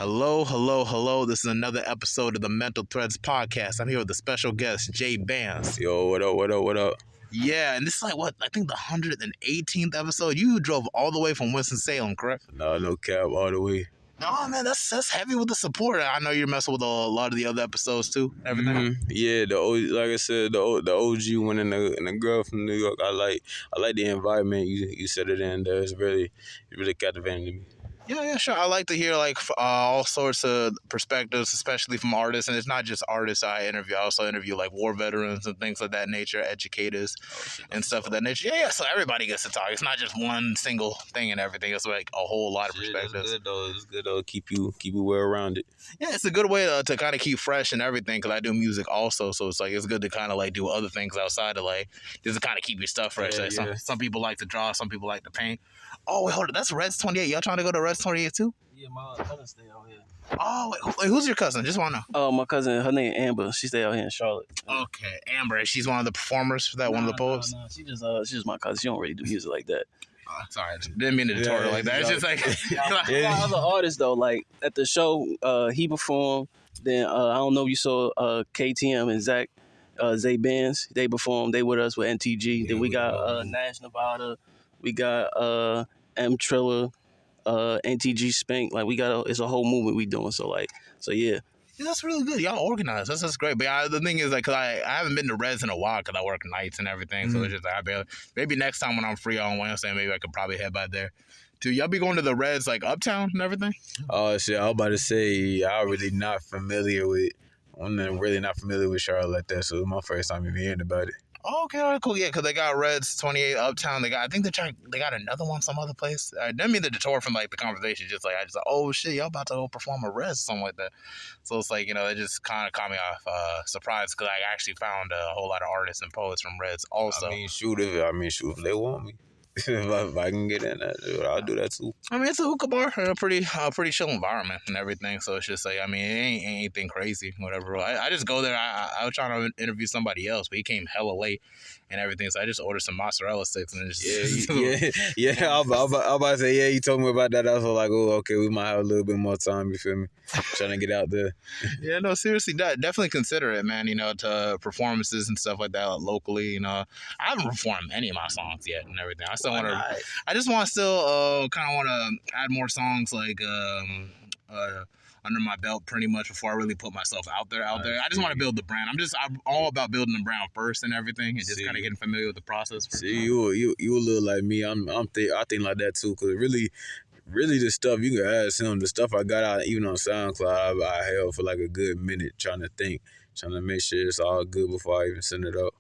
Hello, hello, hello. This is another episode of the Mental Threads podcast. I'm here with a special guest, JayBandz. Yo, what up, what up, what up? Yeah, and this is I think the 118th episode. You drove all the way from Winston-Salem, correct? No cap all the way. No, man, that's heavy with the support. I know you're messing with a lot of the other episodes too, everything. Mm-hmm. Yeah, like I said, the OG one and the girl from New York. I like the environment you set it in there. It's really captivating to me. Yeah, sure. I like to hear all sorts of perspectives, especially from artists. And it's not just artists I interview. I also interview like war veterans and things of that nature, educators and stuff of that nature. Yeah. So everybody gets to talk. It's not just one single thing and everything. It's like a whole lot of perspectives. It's good though. Keep you well around it. Yeah, it's a good way to kind of keep fresh and everything because I do music also. So it's good to kind of do other things outside of just to kind of keep your stuff fresh. Yeah. Some people like to draw. Some people like to paint. Oh, wait, hold on. That's Reds 28. Y'all trying to go to Reds 28 too? Yeah, my cousin stay out here. Oh, wait, who's your cousin? Just want to know. Oh, my cousin, her name Amber. She stay out here in Charlotte. Okay, Amber. She's one of the performers for that, one of the poets? No, she's just my cousin. She don't really do music like that. Sorry, didn't mean to detour like that. It's just like... We got other artists, though. Like, at the show, he performed. Then, I don't know if you saw KTM and Zach, JayBandz. They performed. They with us with NTG. Then we got Nash Nevada. We got M Triller, NTG Spank. Like, it's a whole movement we doing. So yeah. Yeah, that's really good. Y'all organized. That's great. But the thing is, cause I haven't been to Reds in a while because I work nights and everything. Mm-hmm. So it's just maybe next time when I'm free on Wednesday, maybe I could probably head by there. Do y'all be going to the Reds uptown and everything? Oh shit! I was about to say I'm really not familiar with. I'm really not familiar with Charlotte like that. So it's my first time even hearing about it. Oh, okay, all right, cool. Yeah, because they got Reds 28 uptown. I think they got another one some other place. I didn't mean to detour from the conversation. Oh shit, y'all about to go perform a Reds or something like that. So it's it just kind of caught me off surprise because I actually found a whole lot of artists and poets from Reds also. I mean, shoot if they want me. If I can get in that, I'll do that too. I mean, it's a hookah bar, a pretty chill environment and everything. So it's just it ain't anything crazy, whatever. I just go there. I was trying to interview somebody else, but he came hella late and everything. So I just ordered some mozzarella sticks and just yeah. I was about to say, yeah. You told me about that. I was like, oh, okay, we might have a little bit more time. You feel me? Trying to get out there. Yeah, no, seriously, definitely consider it, man. To performances and stuff like that locally. I haven't performed any of my songs yet and everything. I still want to. I just want to still kind of want to add more songs under my belt pretty much before I really put myself out there. I just want to build the brand. I'm all about building the brand first and everything, and just kind of getting familiar with the process. You a little like me. I think like that too, cause really the stuff you can ask him, the stuff I got out even on SoundCloud, I held for a good minute trying to make sure it's all good before I even send it up.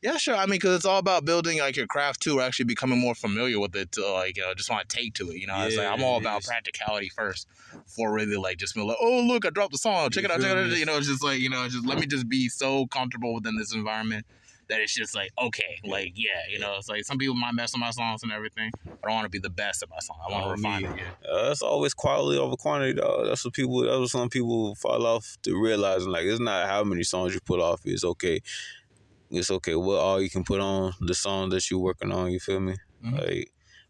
Yeah, sure. I mean, because it's all about building your craft too, or actually becoming more familiar with it. To just want to take to it. It's I'm all about practicality first, before really just be oh look, I dropped the song, check it out. It's just just let me just be so comfortable within this environment that it's just okay, it's some people might mess with my songs and everything, but I want to be the best at my song. I want to refine it. That's always quality over quantity, dog. That's what some people fall off to realizing. It's not how many songs you put off. It's okay. It's okay what all you can put on the song that you're working on, you feel me? Mm-hmm.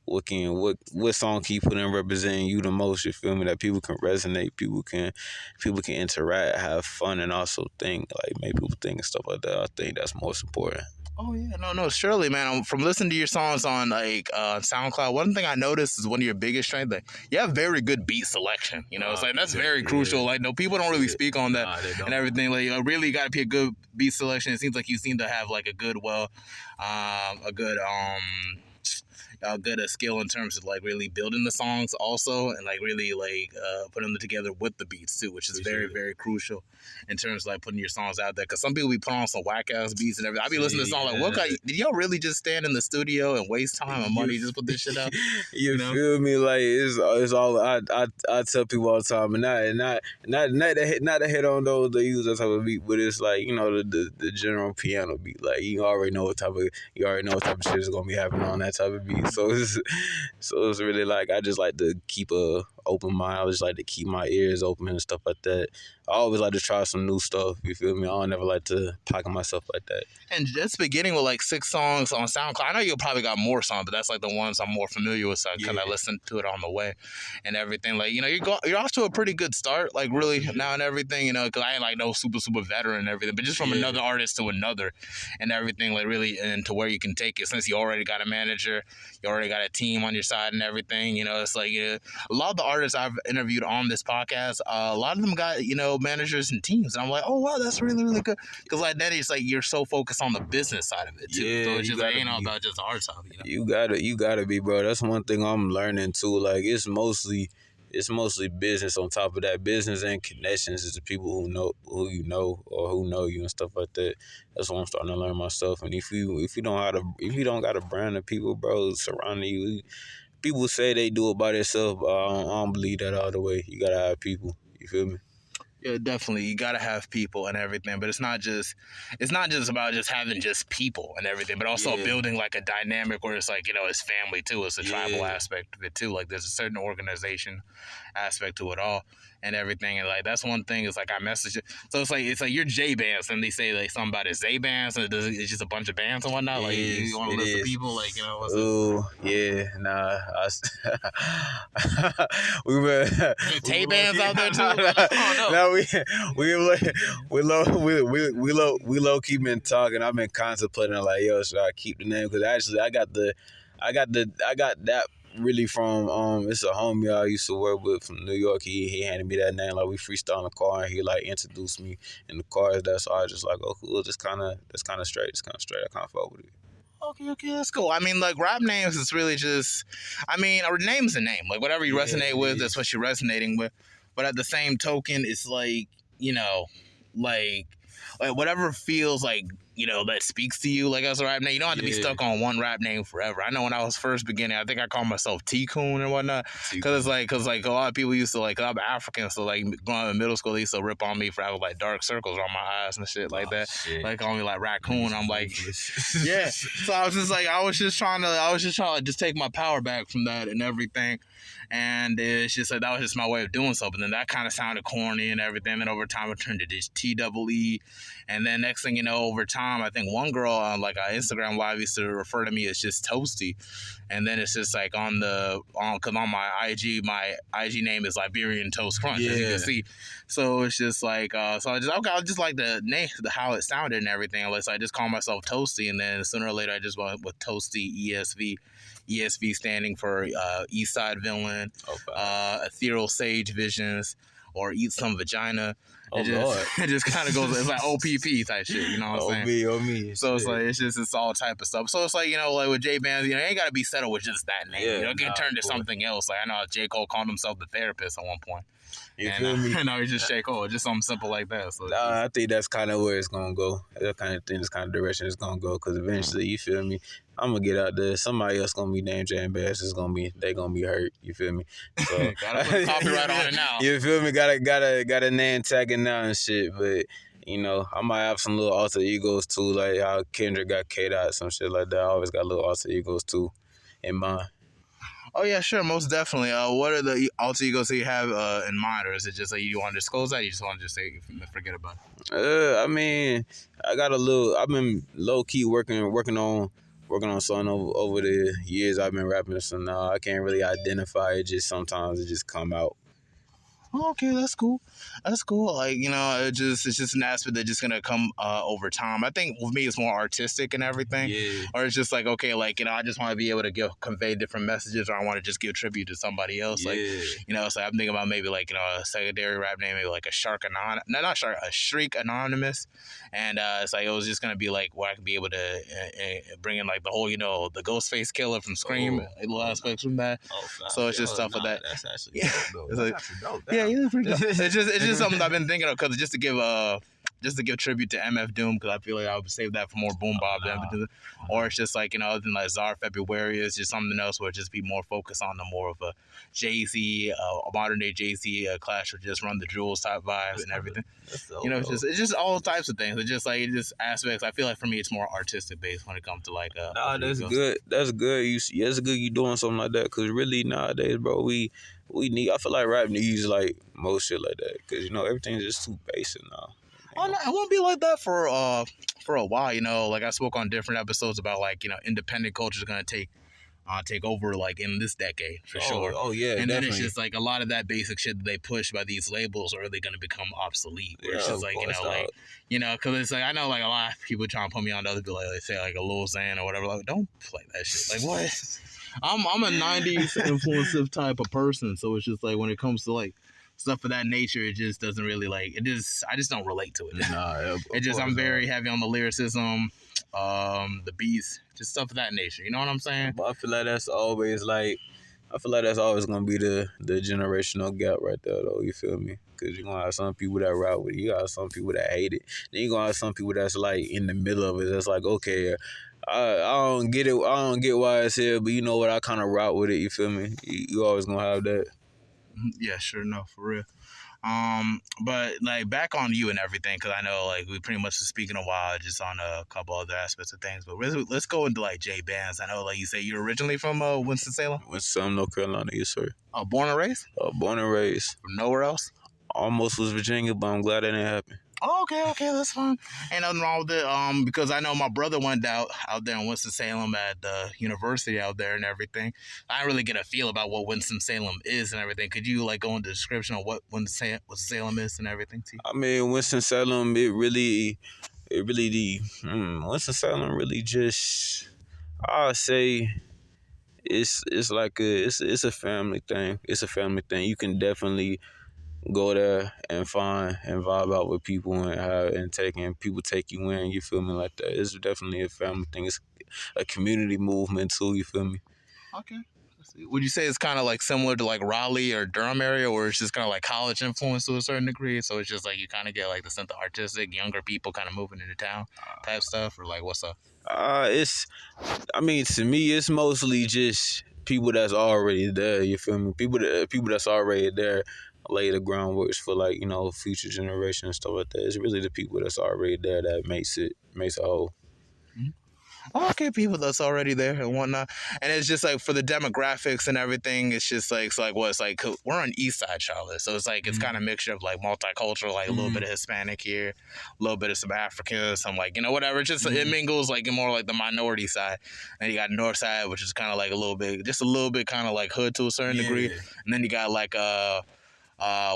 What song can you put in representing you the most, you feel me? That people can resonate, people can interact, have fun, and also think, make people think and stuff like that. I think that's most important. Oh yeah, no, surely, man. From listening to your songs on SoundCloud, one thing I noticed is one of your biggest strengths. You have very good beat selection. That's very crucial. People don't really speak on that and everything. Really got to be a good beat selection. It seems like you seem to have a good skill in terms of really building the songs also, and really putting them together with the beats too, which is very, very crucial in terms of putting your songs out there. Because some people be putting on some whack ass beats and everything. I be listening to songs did y'all really just stand in the studio and waste time and money just put this shit out? You feel me? It's all I tell people all the time, and not to hit on those that use that type of beat, but it's the general piano beat. You already know what type of shit is gonna be happening on that type of beat. So it's really I just like to keep a open mind. I just like to keep my ears open and stuff like that. I always like to try some new stuff. You feel me? I don't never like to pocket myself like that. And just beginning with like 6 songs on SoundCloud. I know you probably got more songs, but that's like the ones I'm more familiar with. So because I listened to it on the way and everything. Like, you're off to a pretty good start. Like really now and everything. Because I ain't like no super veteran and everything, but just from another artist to another and everything. Like really, and to where you can take it since you already got a manager, you already got a team on your side and everything. It's like a lot of the artists I've interviewed on this podcast, a lot of them got managers and teams, and I'm like, oh wow, that's really really good. Because like then it's like you're so focused on the business side of it too. Yeah, so it's just like ain't all about just the art side. You gotta be, bro. That's one thing I'm learning too. Like it's mostly business. On top of that, business and connections is the people who you know or who know you and stuff like that. That's what I'm starting to learn myself. And if you don't got a brand of people, bro, surrounding you. People say they do it by themselves, but I don't believe that all the way. You gotta have people. You feel me? Yeah, definitely. You gotta have people and everything, but it's not just about just having just people and everything, but also building like a dynamic where it's like it's family too. It's a tribal aspect of it too. Like there's a certain organization aspect to it all and everything, and like that's one thing. Is like I message it, so it's like you're JayBandz, and they say like something about it's JayBandz, and it's just a bunch of bands and whatnot. Like you want to list of people, like what's oh yeah, nah. We were JayBandz out there too. No, we low key been talking. I've been contemplating like, yo, should I keep the name? Because actually, I got that really from it's a homie I used to work with from New York. He handed me that name. Like we freestyle in the car, and he like introduced me in the car. That's so I was just like, oh cool, that's kind of straight. It's kind of straight. I kind of fuck with it. Okay, that's cool. I mean, like, rap names is really just, a name's a name. Like, whatever you resonate with, that's what you're resonating with. But at the same token, it's like, like whatever feels like, that speaks to you, like, as a rap name. You don't have to be stuck on one rap name forever. I know when I was first beginning, I think I called myself T-Coon and whatnot. Because a lot of people used to, like, I'm African, so, like, growing up in middle school, they used to rip on me for having, like, dark circles on my eyes and shit like that. Shit. Like, call me, like, raccoon. I'm like, yeah. So I was just like, I was just trying to just take my power back from that and everything. And it's just like, that was just my way of doing so. But then that kind of sounded corny and everything. Then over time, it turned to this T-double-E. And then next thing you know, over time, I think one girl on like an Instagram live used to refer to me as just Toasty. And then it's just like on my IG name is Liberian Toast Crunch, as you can see. So it's just like, I just like the name, how it sounded and everything. Unless I just call myself Toasty. And then sooner or later, I just went with Toasty ESV. ESV standing for East Side Villain, Ethereal Sage Visions, or Eat Some Vagina. Lord. It just kind of goes, it's like OPP type shit, you know what I'm saying? On me. So it's like, it's all type of stuff. So it's like, like with JayBandz, you ain't got to be settled with just that name. It can turn to something else. Like I know J. Cole called himself the therapist at one point. You feel me? No, he's just J. Cole, just something simple like that. So I think that's kind of where it's gonna go. That kind of thing, this kind of direction it's gonna go. Because eventually, you feel me? I'm gonna get out there. Somebody else gonna be named JayBandz. They gonna be hurt. You feel me? So gotta put copyright on it now. You feel me? Got a name tagging now and shit. But I might have some little alter egos too, like how Kendrick got K-Dot, some shit like that. I always got little alter egos too in mind. Oh yeah, sure, most definitely. What are the alter egos that you have in mind, or is it just like you want to disclose that? You just want to just say forget about it? I've been low key working on something over the years I've been rapping, so now I can't really identify it. Just sometimes it just come out. Oh, okay, that's cool. Like, it's just an aspect that's just gonna come over time. I think with me, it's more artistic and everything. Yeah. Or it's just like, okay, like, I just want to be able to convey different messages, or I want to just give tribute to somebody else. Yeah. Like, so I'm thinking about maybe like, a secondary rap name, maybe like a Shriek Anonymous. And it's like, it was just gonna be like where I could be able to bring in like the whole, the Ghostface Killer from Scream, little aspects from that. So it's just stuff like that. That's actually dope, though. That's actually dope. Yeah, pretty dope. It's just something I've been thinking of, because just to give just to give tribute to MF Doom, because I feel like I would save that for more boom bap, or it's just like, other than like Czar February, it's just something else where it just be more focused on the more of a Jay-Z, a modern day Jay-Z Clash, or just Run the Jewels type vibe and everything. It's just all types of things. It's just aspects. I feel like for me, it's more artistic based when it comes to like. That's good. That's good. That's good. You doing something like that, because really nowadays, bro, we need. I feel like rap needs like most shit like that, because everything's just too basic now. Oh no, it won't be like that for a while. Like I spoke on different episodes about like independent culture is gonna take over like in this decade for sure. Oh yeah, and definitely. then it's just like a lot of that basic shit that they push by these labels are really gonna become obsolete. Where it's just like because it's like I know like a lot of people trying to put me on the other, like they say like a Lil Xan or whatever. Like don't play that shit. Like what? I'm a '90s influensive type of person, so it's just like when it comes to like stuff of that nature, it just doesn't really like it. I just don't relate to it. I'm very heavy on the lyricism, the beats, just stuff of that nature. You know what I'm saying? But I feel like that's always gonna be the generational gap right there, though. You feel me? Because you're gonna have some people that rap with it, you got some people that hate it. Then you're gonna have some people that's like in the middle of it. That's like, okay, I don't get it. I don't get why it's here, but you know what? I kind of rock with it. You feel me? You always gonna have that. Yeah, sure, no, for real. But like back on you and everything, because I know like we pretty much was speaking a while just on a couple other aspects of things. But let's go into like JayBandz. I know like you say you're originally from Winston-Salem. Winston-Salem, North Carolina, yes sir. Born and raised. Born and raised. From nowhere else. Almost was Virginia, but I'm glad that didn't happen. Oh, okay, that's fine. Ain't nothing wrong with it. Because I know my brother went out there in Winston-Salem at the university out there and everything. I didn't really get a feel about what Winston-Salem is and everything. Could you like go into the description of what Winston-Salem is and everything? I mean, Winston-Salem, Winston-Salem really just, I'll say, it's like it's a family thing. It's a family thing. You can definitely go there and find and vibe out with people and people take you in. You feel me? Like that. It's definitely a family thing. It's a community movement too. You feel me? Okay. Would you say it's kind of like similar to like Raleigh or Durham area, or it's just kind of like college influence to a certain degree? So it's just like you kind of get like the sense of artistic, younger people kind of moving into town type stuff, or like what's up? To me, it's mostly just people that's already there. You feel me? People that's already there lay the groundwork for like future generations and stuff like that. It's really the people that's already there that makes it whole. Okay, people that's already there and whatnot, and it's just like for the demographics and everything. It's just like we're on East Side Charlotte, so it's like it's kind of mixture of like multicultural, like a little bit of Hispanic here, a little bit of some African, some like whatever. It's just it mingles like more like the minority side, and you got North Side, which is kind of like a little bit kind of like hood to a certain degree, and then you got like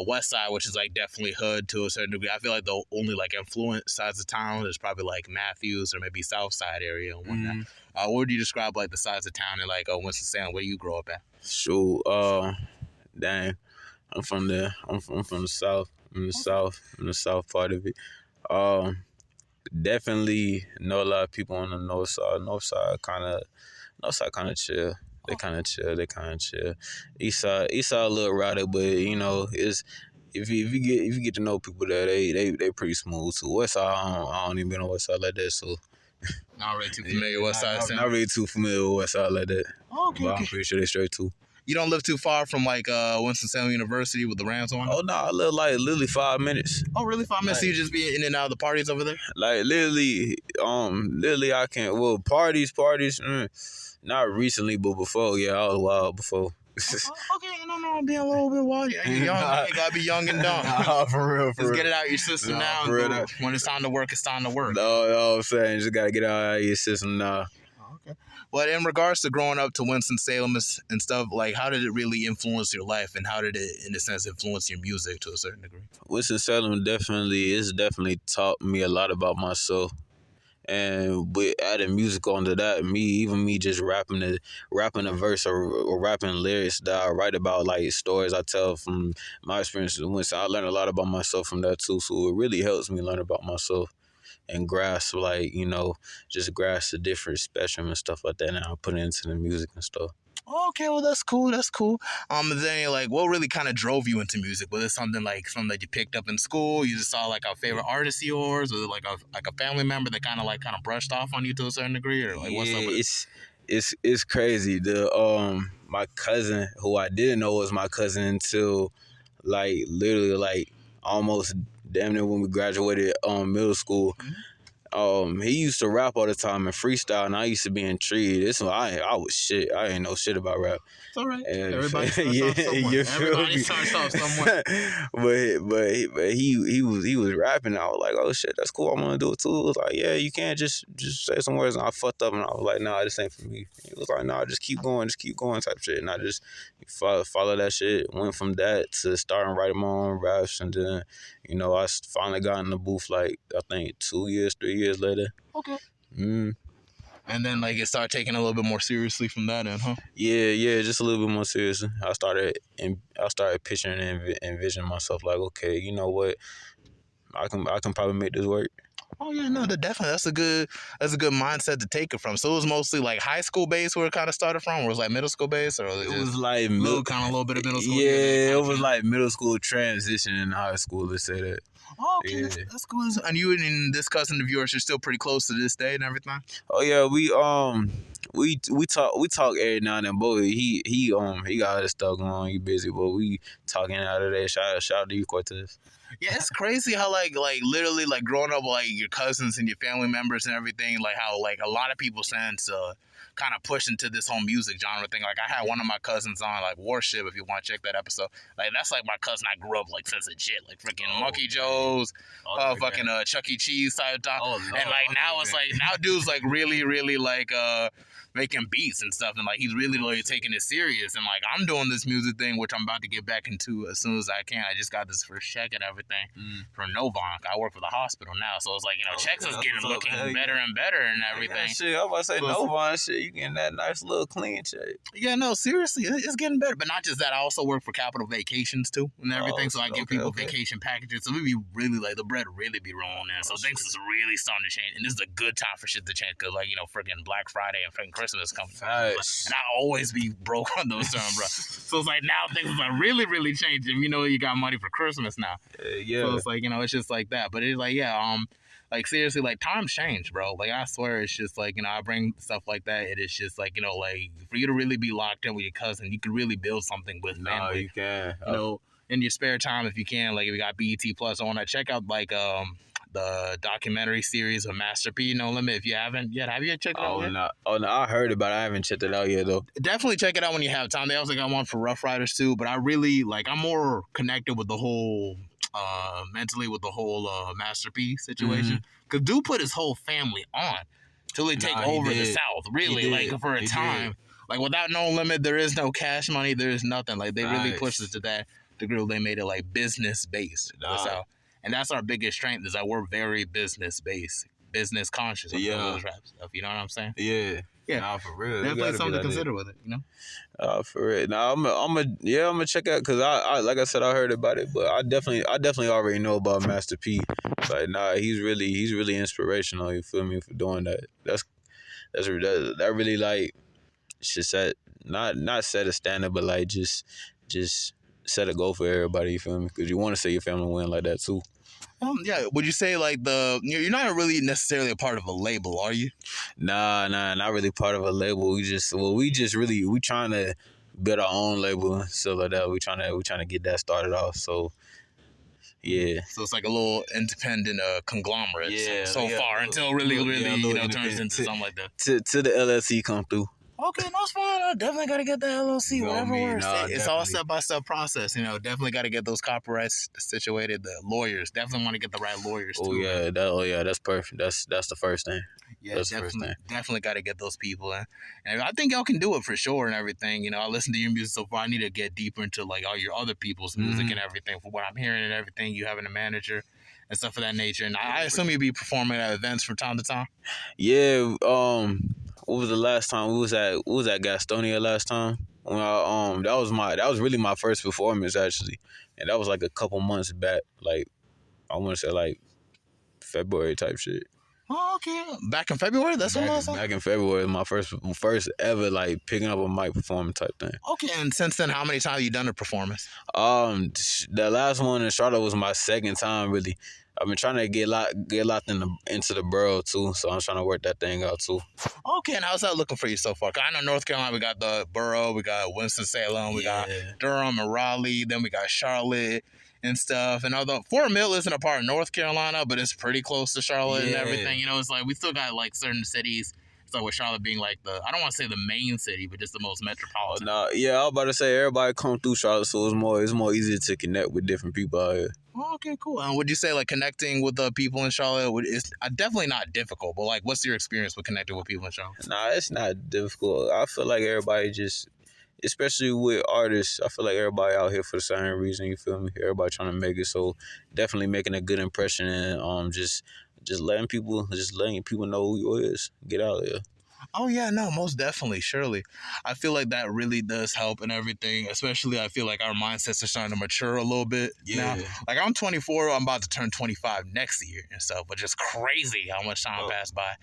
West Side, which is like definitely hood to a certain degree. I feel like the only like influence sides of town is probably like Matthews or maybe South Side area and whatnot. What would you describe like the sides of town in like Winston-Salem, where you grow up at? Sure. Dang, I'm from the South. I'm in the South part of it. Definitely know a lot of people on the North Side. North Side kind of chill. They kind of chill. East side a little rowdy, but it's if you get to know people there, they pretty smooth too. West Side, I don't even been on West Side like that, so not really too familiar with West Side. Not really too familiar with West Side like that. Okay, but I'm pretty sure they straight too. You don't live too far from like Winston-Salem University with the Rams on? Oh no, I live like literally 5 minutes. Oh really? 5 minutes? So you just be in and out of the parties over there? Like literally I can't. Well, parties. Not recently, but before, yeah, I was wild before. Okay, no, being a little bit wild. You're young, man. You gotta be young and dumb. For real. Just get it out your system now. For real. When it's time to work, it's time to work. No, I'm saying, just gotta get it out of your system now. Okay. But in regards to growing up to Winston-Salem and stuff, like how did it really influence your life, and how did it, in a sense, influence your music to a certain degree? Winston-Salem definitely taught me a lot about myself. And with adding music onto that, me just rapping a verse or rapping lyrics that I write about, like stories I tell from my experiences with Winston. I learned a lot about myself from that too. So it really helps me learn about myself and grasp just grasp the different spectrum and stuff like that. And I put it into the music and stuff. Okay, well that's cool. That's cool. Is there any, like, what really kind of drove you into music? Was it something that you picked up in school? You just saw like a favorite artist of yours, or like a family member that kind of brushed off on you to a certain degree, or like what's up with it? It's crazy. My cousin, who I didn't know was my cousin until like literally like almost damn near when we graduated middle school. He used to rap all the time and freestyle, and I used to be intrigued. I was shit. I ain't know shit about rap. It's all right. And, Everybody starts off somewhere. Everybody starts off somewhere. but he was rapping. I was like, oh shit, that's cool. I'm gonna do it too. It was like, yeah, you can't just say some words. And I fucked up, and I was like, nah, this ain't for me. He was like, nah, just keep going type shit. And I just follow that shit. Went from that to starting writing my own raps, and then I finally got in the booth like I think 3 years later. Okay. And then like it started taking a little bit more seriously from that end, huh? Yeah, just a little bit more seriously. I started picturing and envisioning myself like, okay, you know what? I can probably make this work. Oh yeah, no, definitely that's a good mindset to take it from. So it was mostly like high school based where it kind of started from, or was it like middle school based, or it was like a little bit of middle school. Yeah, it was like middle school transition in high school. Let's say that. Oh, okay, yeah. That's cool. And you and this cousin of yours are still pretty close to this day and everything. Oh yeah, we talk every now and then. Boy, he got other stuff going on. He busy, but we talking out of there. Shout out to you, Cortez. Yeah, it's crazy how like literally like growing up with like your cousins and your family members and everything, like how like a lot of people since kind of push into this whole music genre thing. Like I had one of my cousins on like Warship, if you want to check that episode. Like that's like my cousin I grew up like since legit, like freaking Monkey Joe's, fucking Chuck E. Cheese type stuff. And like now it's like now dude's like really like making beats and stuff, and like he's really taking it serious. And like I'm doing this music thing, which I'm about to get back into as soon as I can. I just got this first check and everything from Novonk. I work for the hospital now, so it's like checks is looking better and better and everything. Yeah, shit, I was about to say Novonk shit. You getting that nice little clean check. Yeah, no, seriously, it's getting better. But not just that, I also work for Capital Vacations too and everything. So I give people vacation packages. So we be really like the bread really be rolling in. So things is really starting to change, and this is a good time for shit to change because like freaking Black Friday and freaking Christmas coming. Nice. And I always be broke on those terms, bro. So it's like now things are really changing. You got money for Christmas now. Yeah. So it's like it's just like that. But it's like like seriously, like times change, bro. Like I swear, it's just like I bring stuff like that. It is just like like for you to really be locked in with your cousin, you can really build something with family. No, you can. In your spare time if you can. Like if you got BET Plus on, check out like the documentary series of Master P, No Limit. If you haven't yet, have you checked it out yet? No. Oh no, I heard about it. I haven't checked it out yet though. Definitely check it out when you have time. They also got one for Rough Riders too. But I really I'm more connected with the whole mentally with the whole Master P situation. Because dude put his whole family on till they take over the South. Really, like for a time. Like without No Limit, there is no Cash Money. There is nothing. Like they really pushed it to that degree. They made it like business based. And that's our biggest strength is that we're very business based, business conscious of those rap stuff. You know what I'm saying? Yeah. Nah, for real. Definitely something to consider with it. For real. Nah, I'm gonna check out because I like I said I heard about it, but I definitely already know about Master P. Like he's really inspirational. You feel me for doing that? That really like should set not set a standard, but like just set a goal for everybody. You feel me? Because you want to see your family win like that too. Yeah. Would you say like you're not really necessarily a part of a label, are you? Nah, not really part of a label. We trying to build our own label and stuff like that. We trying to get that started off. So yeah. So it's like a little independent conglomerate. Yeah. So far until really turns into something like that. To the LLC come through. Okay, no, it's fine. I definitely got to get the LLC, whatever works. It's all step-by-step process. Definitely got to get those copyrights situated. The lawyers definitely want to get the right lawyers, too. That's perfect. That's the first thing. Yeah, definitely got to get those people in. And I think y'all can do it for sure and everything. I listen to your music so far. I need to get deeper into, like, all your other people's music and everything. From what I'm hearing and everything, you having a manager and stuff of that nature. And I assume you'll be performing at events from time to time? Yeah, what was the last time we was at Gastonia last time? When that was really my first performance actually, and that was like a couple months back. Like I want to say like February type shit. Oh, okay. Back in February? That's what I was Back in February, my first ever like picking up a mic performing type thing. Okay, and since then, how many times have you done a performance? The last one in Charlotte was my second time really. I've been trying to get locked into the borough too, so I'm trying to work that thing out too. Okay, and how's that looking for you so far? 'Cause I know North Carolina, we got the borough, we got Winston-Salem, we got Durham and Raleigh, then we got Charlotte and stuff. And although Fort Mill isn't a part of North Carolina, but it's pretty close to Charlotte and everything, you know, it's like we still got like certain cities. So with Charlotte being like I don't want to say the main city, but just the most metropolitan. I was about to say everybody come through Charlotte, so it's more easier to connect with different people out here. Oh, okay, cool. And would you say like connecting with the people in Charlotte is definitely not difficult, but like what's your experience with connecting with people in Charlotte? Nah, it's not difficult. I feel like everybody just, especially with artists, I feel like everybody out here for the same reason, you feel me? Everybody trying to make it, so definitely making a good impression and just letting people know who you is. Get out of here. Oh yeah, no, most definitely, surely. I feel like that really does help and everything. Especially, I feel like our mindsets are starting to mature a little bit now. Like I'm 24, I'm about to turn 25 next year and stuff, but just crazy how much time passed by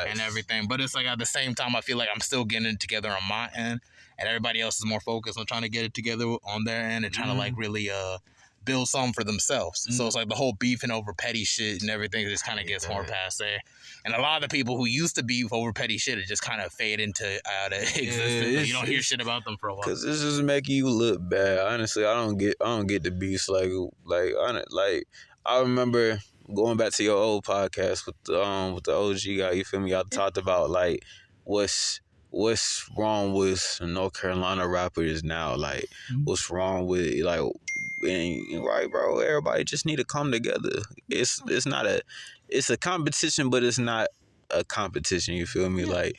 and everything. But it's like at the same time, I feel like I'm still getting it together on my end, and everybody else is more focused on trying to get it together on their end and trying to like really build something for themselves. So it's like the whole beefing over petty shit and everything just kind of gets more past there. And a lot of the people who used to beef over petty shit, it just kind of fade into out of existence. You don't hear shit about them for a while. Cause this is making you look bad. Honestly, I don't get the beefs like I remember going back to your old podcast with the OG guy. You feel me? Y'all talked about like what's wrong with North Carolina rappers now. Like what's wrong with like. And, right, bro. Everybody just need to come together. It's a competition, but it's not a competition. You feel me? Like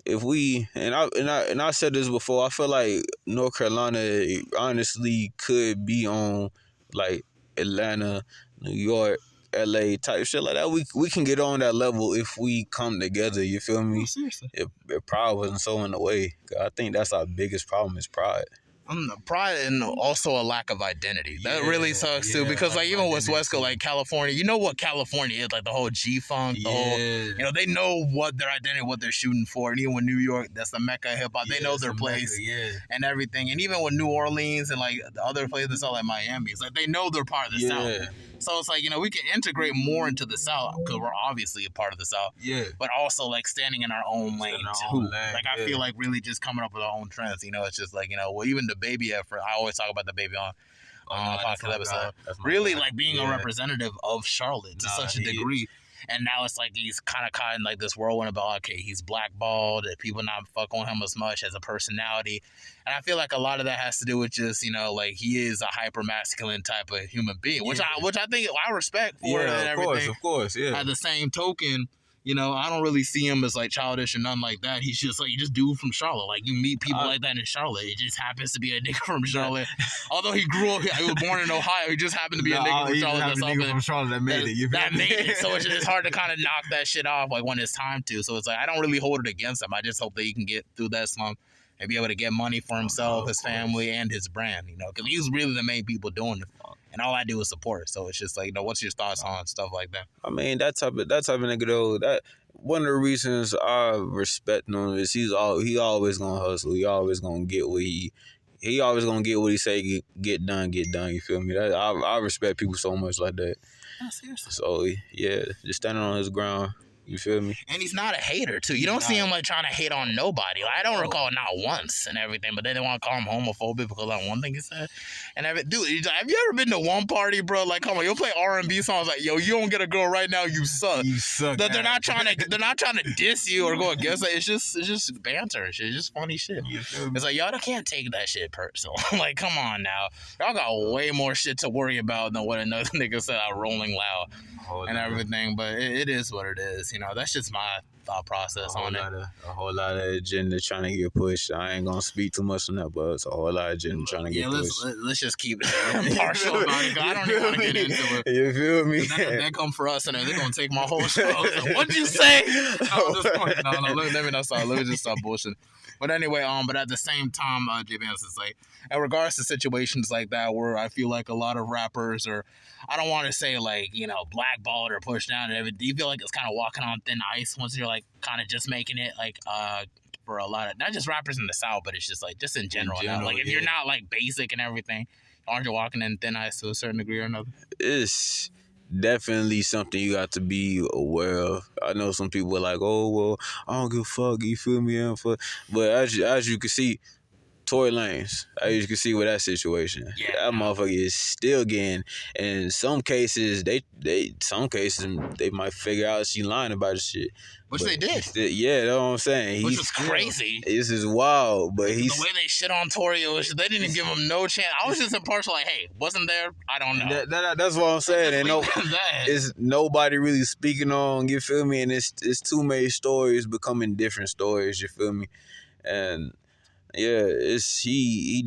if we and I said this before. I feel like North Carolina honestly could be on like Atlanta, New York, LA type shit like that. We can get on that level if we come together. You feel me? Seriously. If pride wasn't so in the way, I think that's our biggest problem is pride. Pride and also a lack of identity. That really sucks too, because like even with West Coast, like California, you know what California is, like the whole G-Funk, the whole, you know, they know what their identity, what they're shooting for. And even with New York, that's the mecca of hip hop. They know their place and everything. And even with New Orleans and like the other places, like Miami, it's like they know they're part of the South. So it's like, you know, we can integrate more into the South because we're obviously a part of the South. But also like standing in our own lane too. Like I feel like really just coming up with our own trends. You know, it's just like, you know, well, even the Baby effort. I always talk about the Baby on podcast episode. Really like being a representative of Charlotte to such a degree. And now it's like he's kind of caught in like this whirlwind about, okay, he's blackballed, and people not fuck on him as much as a personality. And I feel like a lot of that has to do with just, you know, like he is a hyper masculine type of human being, which I think I respect for it and everything. Of course. At the same token, you know, I don't really see him as like childish or nothing like that. He's just like, you just dude from Charlotte. Like you meet people like that in Charlotte. It just happens to be a nigga from Charlotte. Although he grew up, he was born in Ohio. He just happened to be a nigga from Charlotte. That's nigga from Charlotte that made it. That made it. So it's hard to kind of knock that shit off like when it's time to. So it's like I don't really hold it against him. I just hope that he can get through that slump and be able to get money for himself, his family, and his brand. You know, because he's really the main people doing it. And all I do is support. So it's just like, you know, what's your thoughts on stuff like that? I mean, that type of nigga though, that one of the reasons I respect him is he always gonna hustle. He always gonna get what he always gonna get what he say get done. You feel me? I respect people so much like that. Oh, seriously. So yeah, just standing on his ground. You feel me? And he's not a hater, too. You don't see him, like, trying to hate on nobody. Like, I don't recall not once and everything, but they didn't want to call him homophobic because of that one thing he said. And dude, have you ever been to one party, bro? Like, come on, you'll play R&B songs like, yo, you don't get a girl right now, you suck. You suck. They're not trying to diss you or go against it. It's just banter and shit. It's just funny shit. It's like, y'all can't take that shit personal. Like, come on now. Y'all got way more shit to worry about than what another nigga said out Rolling Loud and everything. But it is what it is. You know, that's just my thought process on it. A whole lot of agenda trying to get pushed. I ain't gonna speak too much on that, but it's a whole lot of agenda trying to get pushed. Let's just keep impartial about it. I don't even want to get into it. You feel me? They come for us and they're gonna take my whole show. So, what'd you say? No, let me not stop. Let me just stop bullshitting. But anyway, but at the same time, JayBandz is like, in regards to situations like that where I feel like a lot of rappers are, I don't want to say like, blackballed or pushed down and everything. Do you feel like it's kind of walking on thin ice once you're like kind of just making it like for a lot of, not just rappers in the South, but it's just like, just in general like if you're not like basic and everything, aren't you walking in thin ice to a certain degree or another? It's definitely something you got to be aware of. I know some people are like, oh, well, I don't give a fuck, you feel me? But as you can see, Tory Lanez, as you can see with that situation, that motherfucker is still getting, and in some cases, they might figure out she lying about the shit. Which they did. Yeah, that's what I'm saying. Which was crazy. This is wild, but the way they shit on Tory, they didn't give him no chance. I was just impartial, like, hey, wasn't there? I don't know. That's what I'm saying. And it's nobody really speaking on, you feel me? And it's too many stories becoming different stories, you feel me? And yeah, they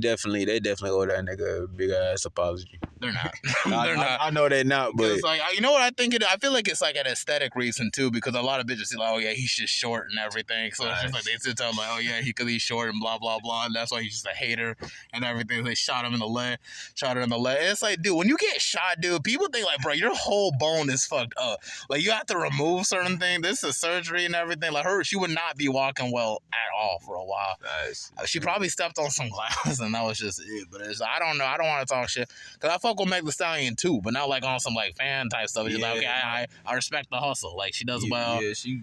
definitely owe that nigga a big ass apology. They're not. They're not. I know they're not, but it's like, you know what I think I feel like it's like an aesthetic reason too, because a lot of bitches say like, oh yeah, he's just short and everything. So it's just like they sit down like, oh yeah, because he's short and blah blah blah, and that's why he's just a hater and everything. They shot him in the leg, And it's like, dude, when you get shot, dude, people think like, bro, your whole bone is fucked up. Like you have to remove certain things. This is surgery and everything. Like she would not be walking well at all for a while. Nice. She probably stepped on some glass and that was just it. But I don't know. I don't want to talk shit because I fuck with Meg Thee Stallion too, but not like on some like fan type stuff. She's like, okay, I respect the hustle. Like she does well. Yeah, she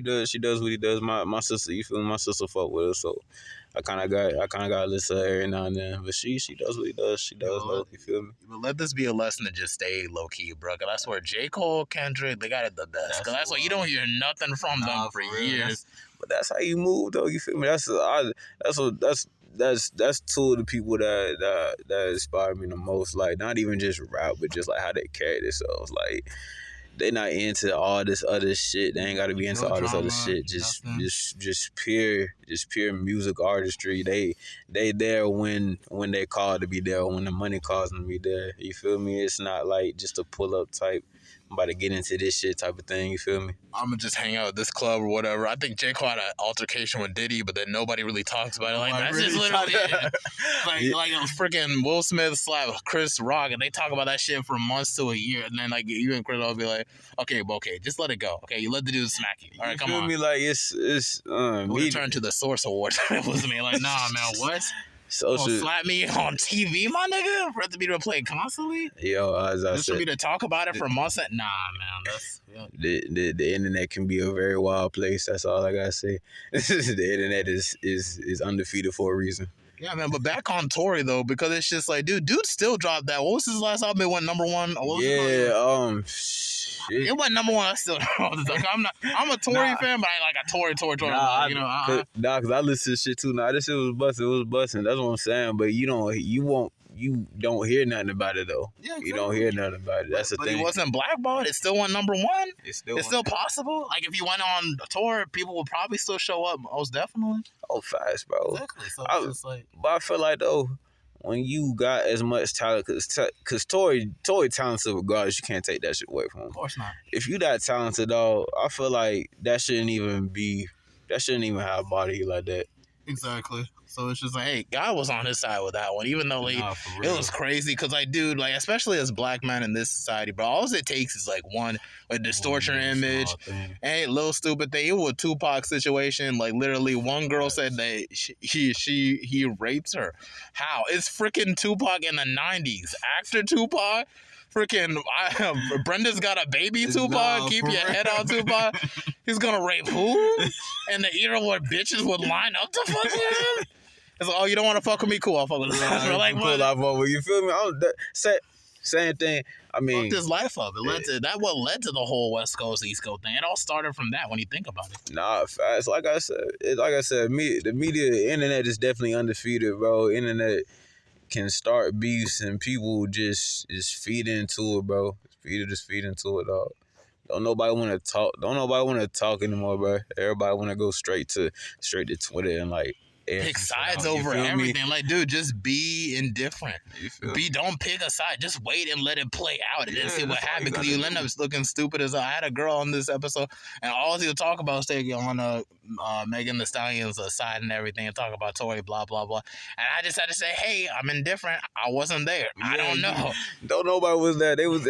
does what he does. My sister, you feel me? My sister fuck with her, so I kind of got to listen to her every now and then. But she does what he does. She does well, you feel me? But let this be a lesson to just stay low key, bro. Cause that's where J. Cole, Kendrick, they got it the best. Cause that's why you don't hear nothing from them for years. But that's how you move, though. You feel me? That's two of the people that inspire me the most. Like not even just rap, but just like how they carry themselves. Like they not into all this other shit. They ain't got to be into all this other shit. Just pure music artistry. They there when they call to be there, when the money calls them to be there. You feel me? It's not like just a pull up type, I'm about to get into this shit type of thing, you feel me? I'm gonna just hang out at this club or whatever. I think J. Cole had an altercation with Diddy, but then nobody really talks about it. Like, that's really just literally it. Like it was freaking Will Smith slap Chris Rock, and they talk about that shit for months to a year, and then like you and Chris will be like, okay, just let it go. Okay, you let the dude smack you. All right, come on. You feel me? Like we return to the Source Awards. It was me like, nah, man, what? Slap me on TV, my nigga? For it to be to play constantly? Yo, as I said, for me to talk about it for months? Nah, man. That's the internet can be a very wild place. That's all I gotta say. The internet is undefeated for a reason. Yeah, man. But back on Tory though, because it's just like, dude still dropped that. What was his last album? It went number one. It went number one. I still like, I'm a Tory fan, but I ain't like a Tory. Cause I listen to shit too. Nah, this shit was busting. It was busting. That's what I'm saying. But you don't hear nothing about it though. Yeah, exactly. You don't hear nothing about it. That's the thing. But he wasn't blackballed. It still went number one. It's still possible. Like if he went on a tour, people would probably still show up. Most definitely. Oh, fast, bro. Exactly. So it's just like. But I feel like though, when you got as much talent, cause Tory talented regardless, you can't take that shit away from him. Of course not. If you that talented, dog, I feel like that shouldn't even have a body like that. Exactly. So it's just like, hey, God was on his side with that one, even though like it was crazy. Cause like, dude, like especially as black men in this society, bro, all it takes is like one, a distortion image, and little stupid thing. It was a Tupac situation. Like literally, one girl said that he rapes her. How? It's freaking Tupac in the 90s. Actor Tupac. Freaking Brenda's got a baby, Tupac. Keep your head on, Tupac. He's gonna rape who? In the era where bitches would line up to fuck with him? It's like, oh, you don't want to fuck with me? Cool, I'll fuck with you. Like, what? You feel me? Same thing. I mean, fucked his life up. What led to the whole West Coast East Coast thing. It all started from that when you think about it. Nah, fast. Like I said, the media, the internet is definitely undefeated, bro. Internet can start beefs and people just feed into it, bro. Just feed into it, dog. Don't nobody want to talk. Don't nobody want to talk anymore, bro. Everybody want to go straight to Twitter and like pick sides over everything. Like, dude, just be indifferent. Don't pick a side. Just wait and let it play out and then see what happens. Because you end up looking stupid as I had a girl on this episode, and all he'll talk about is taking on Megan Thee Stallion's side and everything, and talk about Tory, blah blah blah. And I just had to say, hey, I'm indifferent. I wasn't there. I don't know. Don't nobody was there. It was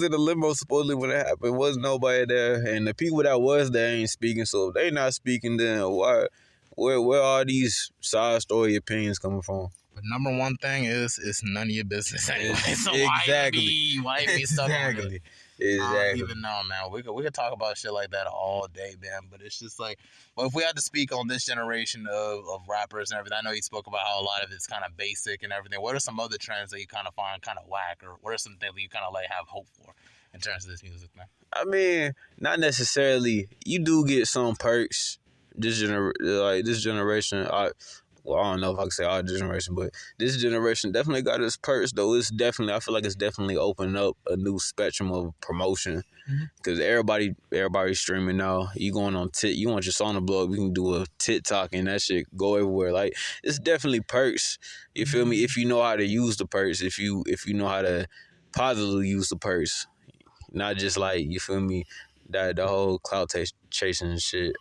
in the limo supposedly when it happened. Was nobody there, and the people that was there ain't speaking. So if they not speaking, then why? Where are these side story opinions coming from? But number one thing is it's none of your business anyway. So exactly. Why be stuck on it? Exactly. I don't even know, man. We could talk about shit like that all day, man. But it's just like, well, if we had to speak on this generation of rappers and everything, I know you spoke about how a lot of it's kind of basic and everything. What are some other trends that you kind of find kind of whack, or what are some things that you kind of like have hope for in terms of this music, man? I mean, not necessarily. You do get some perks. This generation, I don't know if I can say our generation, but this generation definitely got its perks, though. I feel like it's definitely opened up a new spectrum of promotion. Because everybody's streaming now. You going on you want your song to blow up, you can do a TikTok and that shit go everywhere. Like, it's definitely perks. You feel me? If you know how to use the perks, if you know how to positively use the perks. Not just like, you feel me, that the whole clout chasing shit.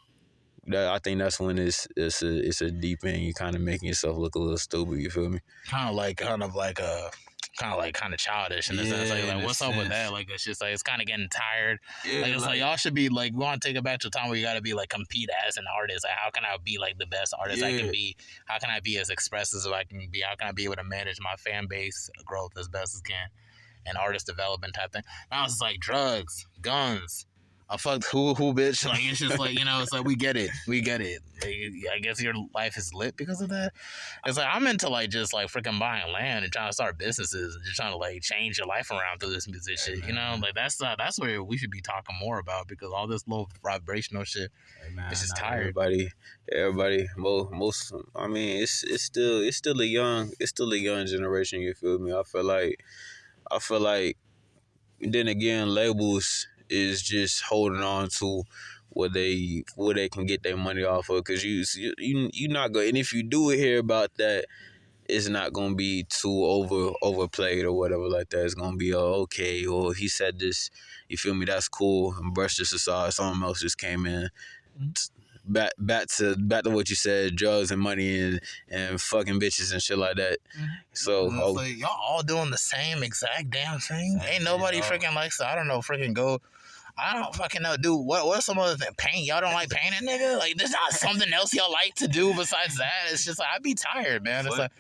I think that's when it's a deep end. You kind of making yourself look a little stupid. You feel me? Kind of childish in a sense. Like what's up with that? Like, it's just like, it's kind of getting tired. Yeah, like, it's like y'all should be like, we want to take it back to a time where you got to be like, compete as an artist. Like, how can I be like the best artist I can be? How can I be as expressive as I can be? How can I be able to manage my fan base growth as best as can? And artist development type thing. Now it's like drugs, guns. I fucked who bitch. Like, it's just like, it's like, we get it. Like, I guess your life is lit because of that. It's like, I'm into like just like freaking buying land and trying to start businesses and just trying to like change your life around through this music shit. Like, that's where we should be talking more about, because all this low vibrational shit, it's just tired. Everybody, most. I mean, it's still a young generation. You feel me? I feel like. Then again, labels is just holding on to what they can get their money off of, because you not going, and if you do hear about that, it's not gonna be too overplayed or whatever like that. It's gonna be okay, or he said this, you feel me, that's cool, and brush this aside. Something else just came in. Back to what you said, drugs and money and fucking bitches and shit like that. So like, y'all all doing the same exact damn thing. Ain't nobody freaking likes, I don't know, freaking go. I don't fucking know, dude. What's some other thing? Paint? Y'all don't like painting, nigga? Like, there's not something else y'all like to do besides that. It's just like, I'd be tired, man. It's like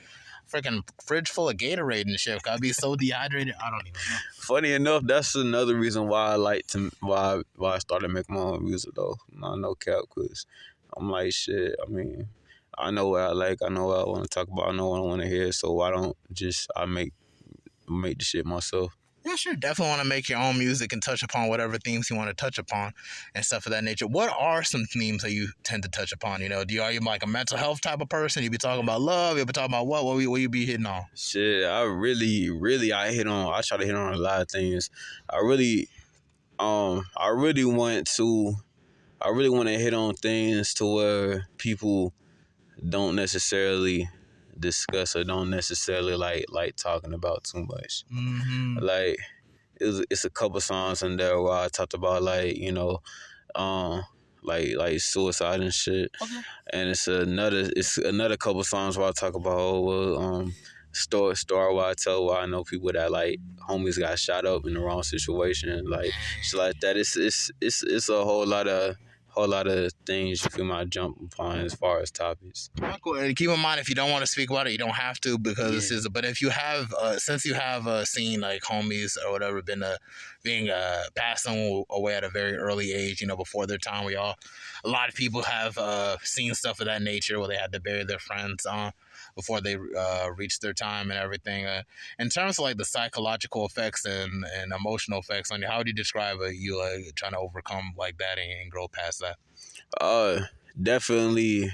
freaking fridge full of Gatorade and shit. I'd be so dehydrated. I don't even know. Funny enough, that's another reason why I started making my own music, though. Not no cap, because I'm like, shit. I mean, I know what I like. I know what I want to talk about. I know what I want to hear. So why don't I make the shit myself? Yeah, sure. Definitely want to make your own music and touch upon whatever themes you want to touch upon and stuff of that nature. What are some themes that you tend to touch upon? Are you like a mental health type of person? You be talking about love? You be talking about what? What you be hitting on? Shit, I try to hit on a lot of things. I really want to hit on things to where people don't necessarily discuss or don't necessarily like talking about too much. Like, it's a couple songs in there where I talked about like suicide and shit. Okay. And it's another couple songs where I talk about story where I tell why I know people that like homies got shot up in the wrong situation, like shit like that. It's a whole lot of things you feel my jump upon as far as topics. Cool. And keep in mind, if you don't want to speak about it, you don't have to, because this is. But if you have, since you have seen like homies or whatever being passing away at a very early age, before their time, a lot of people have seen stuff of that nature where they had to bury their friends before they reach their time and everything. In terms of like the psychological effects and emotional effects on you, how would you describe you like trying to overcome like that and grow past that? Definitely,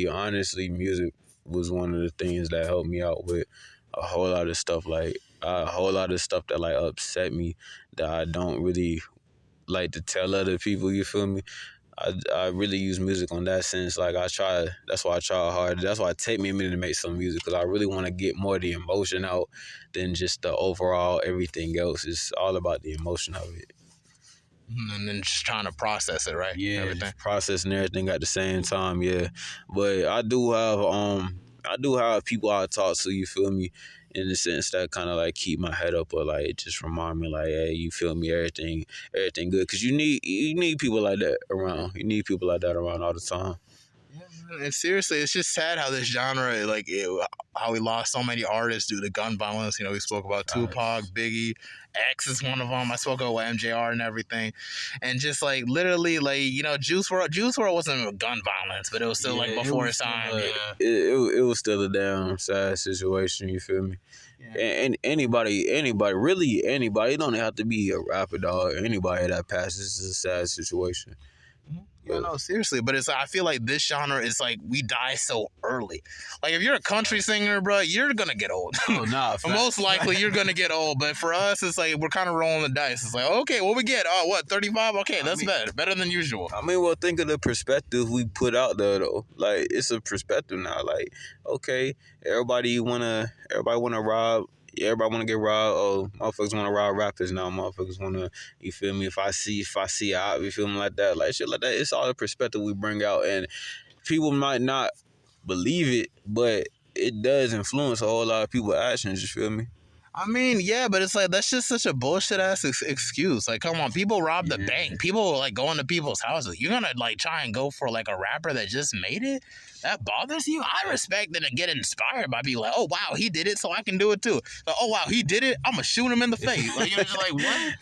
honestly, music was one of the things that helped me out with a whole lot of stuff, like a whole lot of stuff that like upset me, that I don't really like to tell other people. You feel me? I really use music on that sense. Like that's why I try hard. That's why it take me a minute to make some music, because I really want to get more of the emotion out than just the overall everything else. It's all about the emotion of it. And then just trying to process it, right? Yeah, everything. processing everything at the same time. Yeah, but I do have people I talk to. You feel me? In the sense that kind of like keep my head up, or like just remind me like, hey, you feel me? Everything good. Because you need people like that around. You need people like that around all the time. And seriously, it's just sad how this genre, like, how we lost so many artists due to gun violence. You know, we spoke about Tupac, Biggie, X is one of them. I spoke about MJR and everything. And just, like, literally, like, you know, Juice WRLD wasn't gun violence, but it was still, like, before its time. It was still a damn sad situation, you feel me? Yeah. And anybody, really anybody, it don't have to be a rapper, dog. Anybody that passes is a sad situation. Yeah, no, seriously, but it's. I feel like this genre is like we die so early. Like if you're a country singer, bro, you're gonna get old. Oh nah, most likely you're gonna get old. But for us, it's like we're kind of rolling the dice. It's like, okay, what we get? Oh, what 35? Okay, that's better than usual. I mean, well, think of the perspective we put out there, though. Like it's a perspective now. Like, okay, everybody wanna rob. Everybody want to get robbed. Oh, motherfuckers want to rob rappers now. Motherfuckers want to, you feel me? If I see out, you feel me, like that, like shit like that. It's all the perspective we bring out, and people might not believe it, but it does influence a whole lot of people's actions. You feel me? I mean, yeah, but it's like that's just such a bullshit ass excuse. Like, come on, people rob the bank. People like go into people's houses. You're gonna like try and go for like a rapper that just made it? That bothers you? I respect it and get inspired by being like, oh wow, he did it, so I can do it too. Like, oh wow, he did it, I'm gonna shoot him in the face. Like you're just like, what?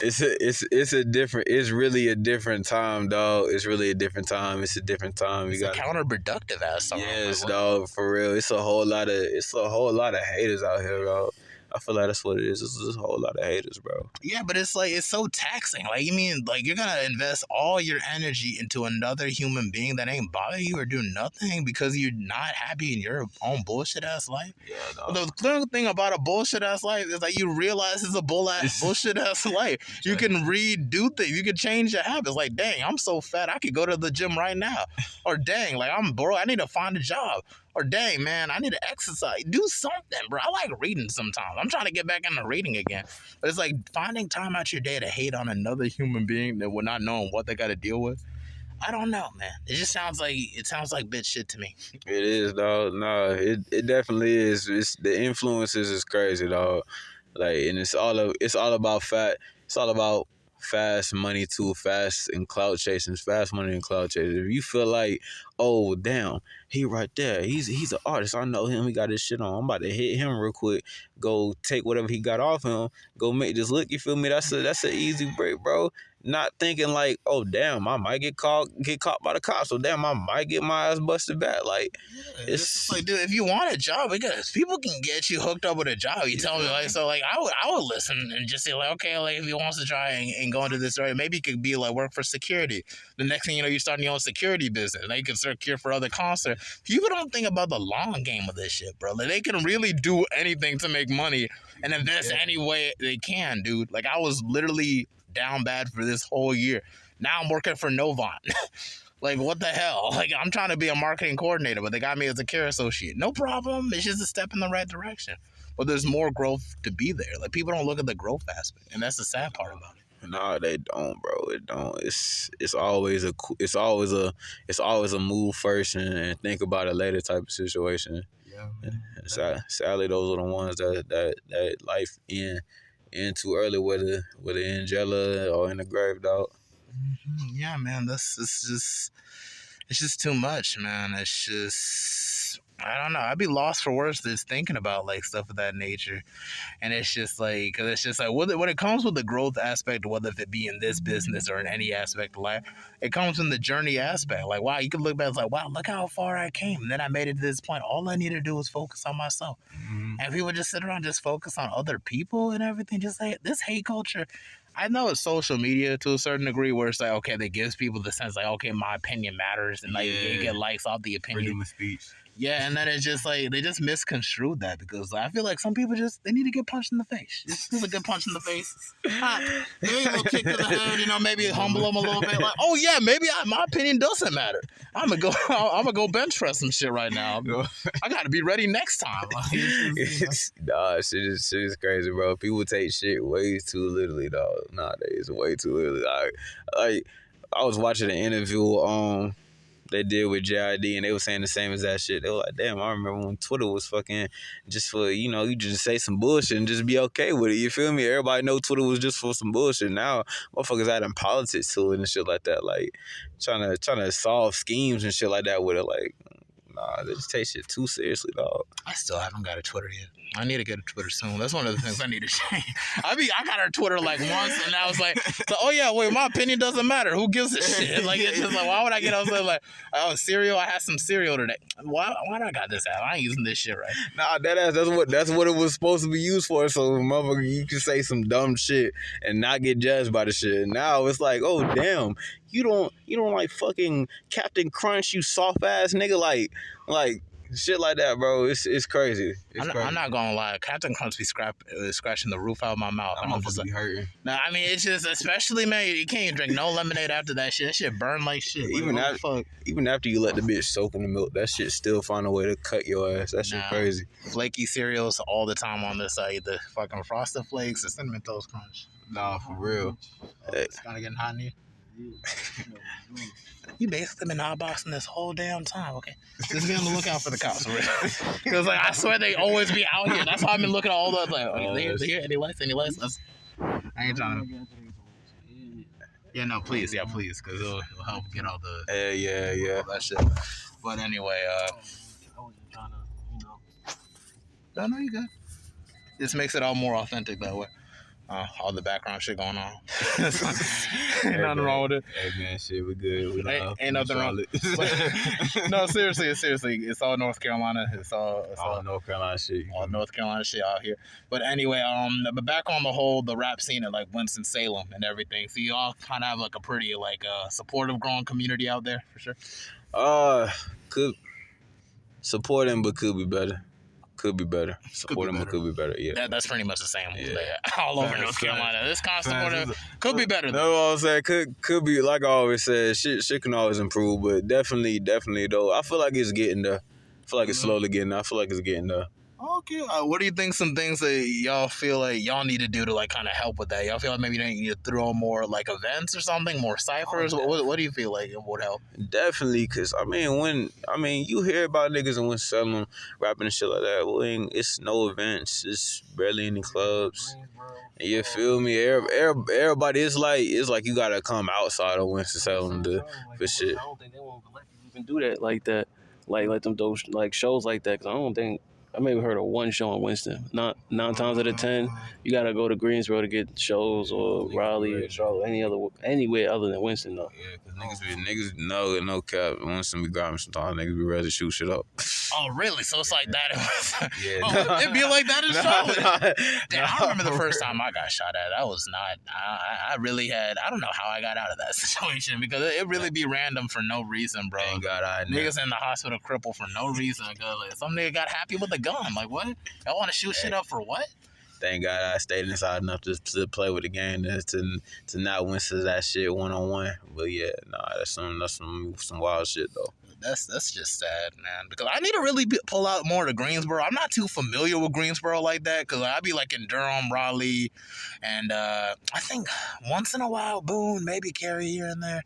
It's really a different time, dog. It's really a different time. It's a different time. It's a counterproductive ass song. Yes, like, dog, for real. It's a whole lot of haters out here, dog. I feel like that's what it is. It's just a whole lot of haters, bro. Yeah, but it's like, it's so taxing. Like, you mean, like, you're gonna invest all your energy into another human being that ain't bother you or do nothing because you're not happy in your own bullshit-ass life? Yeah, no. The clear thing about a bullshit-ass life is that you realize it's a bullshit-ass life. You can redo things. You can change your habits. Like, dang, I'm so fat, I could go to the gym right now. Or, dang, like, I'm broke, I need to find a job. Or, dang, man, I need to exercise. Do something, bro. I like reading sometimes. I'm trying to get back into reading again. But it's like finding time out your day to hate on another human being that we're not knowing what they got to deal with. I don't know, man. It just sounds like bitch shit to me. It is, dog. No, it definitely is. It's the influences is crazy, dog. Like, and it's all about fast money too, fast and clout chasing, fast money and clout chasing. If you feel like, oh damn, he right there, he's an artist, I know him, he got his shit on, I'm about to hit him real quick, go take whatever he got off him, go make this look, you feel me? That's an easy break, bro. Not thinking like, oh damn, I might get caught by the cops, so damn, I might get my ass busted back. Like, it's just like, dude, if you want a job, because people can get you hooked up with a job. You tell me, like, so like I would listen and just say like, okay, like if he wants to try and go into this area, maybe he could be like work for security. The next thing you know, you're starting your own security business. Now you can secure for other concerts. People don't think about the long game of this shit, bro. Like they can really do anything to make money and invest any way they can, dude. Like I was literally down bad for this whole year. Now I'm working for Novant. Like, what the hell? Like, I'm trying to be a marketing coordinator, but they got me as a care associate. No problem. It's just a step in the right direction. But there's more growth to be there. Like, people don't look at the growth aspect, and that's the sad part about it. No, they don't, bro. It don't. It's always a move first and think about it later type of situation. Yeah. And sadly, those are the ones that life end too early, whether in jail or in the grave, dog. Mm-hmm. Yeah, man, it's just too much, man. It's just, I don't know. I'd be lost for words just thinking about like stuff of that nature. And it's just like, cause it's just like when it comes with the growth aspect, whether if it be in this business or in any aspect of life, it comes in the journey aspect. Like, wow, you can look back, it's like, wow, look how far I came. And then I made it to this point. All I needed to do was focus on myself. Mm-hmm. And people just sit around, just focus on other people and everything. Just like this hate culture. I know it's social media to a certain degree where it's like, okay, that gives people the sense like, okay, my opinion matters, and like you get likes off the opinion. Freedom of speech. Yeah, and then it's just like they just misconstrued that because I feel like some people they need to get punched in the face. Just a good punch in the face. Maybe a little kick to the head, maybe humble them a little bit. Like, oh yeah, maybe my opinion doesn't matter. I'm gonna go bench press some shit right now. I gotta be ready next time. Nah, shit is crazy, bro. People take shit way too literally, dog. Nowadays, way too literally. I was watching an interview they did with JID, and they were saying the same as that shit. They were like, damn, I remember when Twitter was fucking just for, you just say some bullshit and just be okay with it. You feel me? Everybody know Twitter was just for some bullshit. Now, motherfuckers adding politics to it and shit like that. Like, trying to solve schemes and shit like that with it. Like, nah, they just take shit too seriously, dog. I still haven't got a Twitter yet. I need to get a Twitter soon. That's one of the things I need to change. I got our Twitter like once, and I was like, oh yeah, wait, my opinion doesn't matter. Who gives a shit? Like, it's just like, why would I get? I was like, oh, cereal. I had some cereal today. Why do I got this app? I ain't using this shit right. Nah, that's what it was supposed to be used for. So, motherfucker, you can say some dumb shit and not get judged by the shit. Now it's like, oh damn, you don't like fucking Captain Crunch, you soft ass nigga, like. Shit like that, bro. It's crazy. I'm not gonna lie. Captain Crunch be scratching the roof out of my mouth. I'm supposed to be hurting. Nah, I mean, it's just, especially, man, you can't even drink no lemonade after that shit. That shit burn like shit. Even after you let the bitch soak in the milk, that shit still find a way to cut your ass. That shit crazy. Flaky cereals all the time on this side. The fucking Frosted Flakes, the Cinnamon Toast Crunch. Nah, for real. It's kind of getting hot in here. You basically been hotboxing this whole damn time, okay? Just be on the lookout for the cops, right? Because like I swear they always be out here. That's why I've been looking at all the like, they here? Any lights? I ain't trying to. Yeah, no, please, because it'll help get all the yeah, all that shit. But anyway, I wasn't trying to, no, you good. This makes it all more authentic that way. All the background shit going on. Ain't nothing wrong with it. Hey man, shit, we good. Ain't nothing wrong. No, seriously, it's all North Carolina. It's all North Carolina shit. All North Carolina shit out here. But anyway, but back on the whole, the rap scene at like Winston-Salem and everything. So you all kind of have like a pretty like supportive, growing community out there for sure. Could support him, but could be better. Could be better. Support him, but could be better. Yeah, that's pretty much the same all over North Carolina. This kind of supportive could be better. That's what I'm saying. Could be, like I always said, shit can always improve, but definitely though, I feel like it's getting there. I feel like it's slowly getting there. I feel like it's getting there. Okay, what do you think? Some things that y'all feel like y'all need to do to like kind of help with that? Y'all feel like maybe you need to throw more like events or something, more ciphers. What do you feel like it would help? Definitely, cause you hear about niggas in Winston-Salem rapping and shit like that. Well, it's no events. It's barely any clubs. You feel me? Everybody, it's like you gotta come outside of Winston-Salem for shit. I don't think they won't let you even do that like that. Like let them do like shows like that. Cause I don't think. I maybe heard of one show in Winston. Not 9 times out of 10, you gotta go to Greensboro to get shows or Raleigh or Charlotte, anywhere other than Winston though. Yeah, cause niggas no cap. Winston be grabbing sometimes. Niggas be ready to shoot shit up. Oh really? So it's like that. Yeah. It'd be like that in Charlotte. Damn, I remember the first time I got shot at. That was not. I really had. I don't know how I got out of that situation because it really be random for no reason, bro. Thank God I know. Niggas in the hospital crippled for no reason. Cause like, some nigga got happy with the gun. Like what? Y'all want to shoot shit up for what? Thank God I stayed inside enough to play with the game to not win that shit 1-on-1. But yeah, that's some wild shit though. That's just sad, man. Because I need to really pull out more to Greensboro. I'm not too familiar with Greensboro like that. Because I be like in Durham, Raleigh, and I think once in a while, Boone, maybe Cary here and there.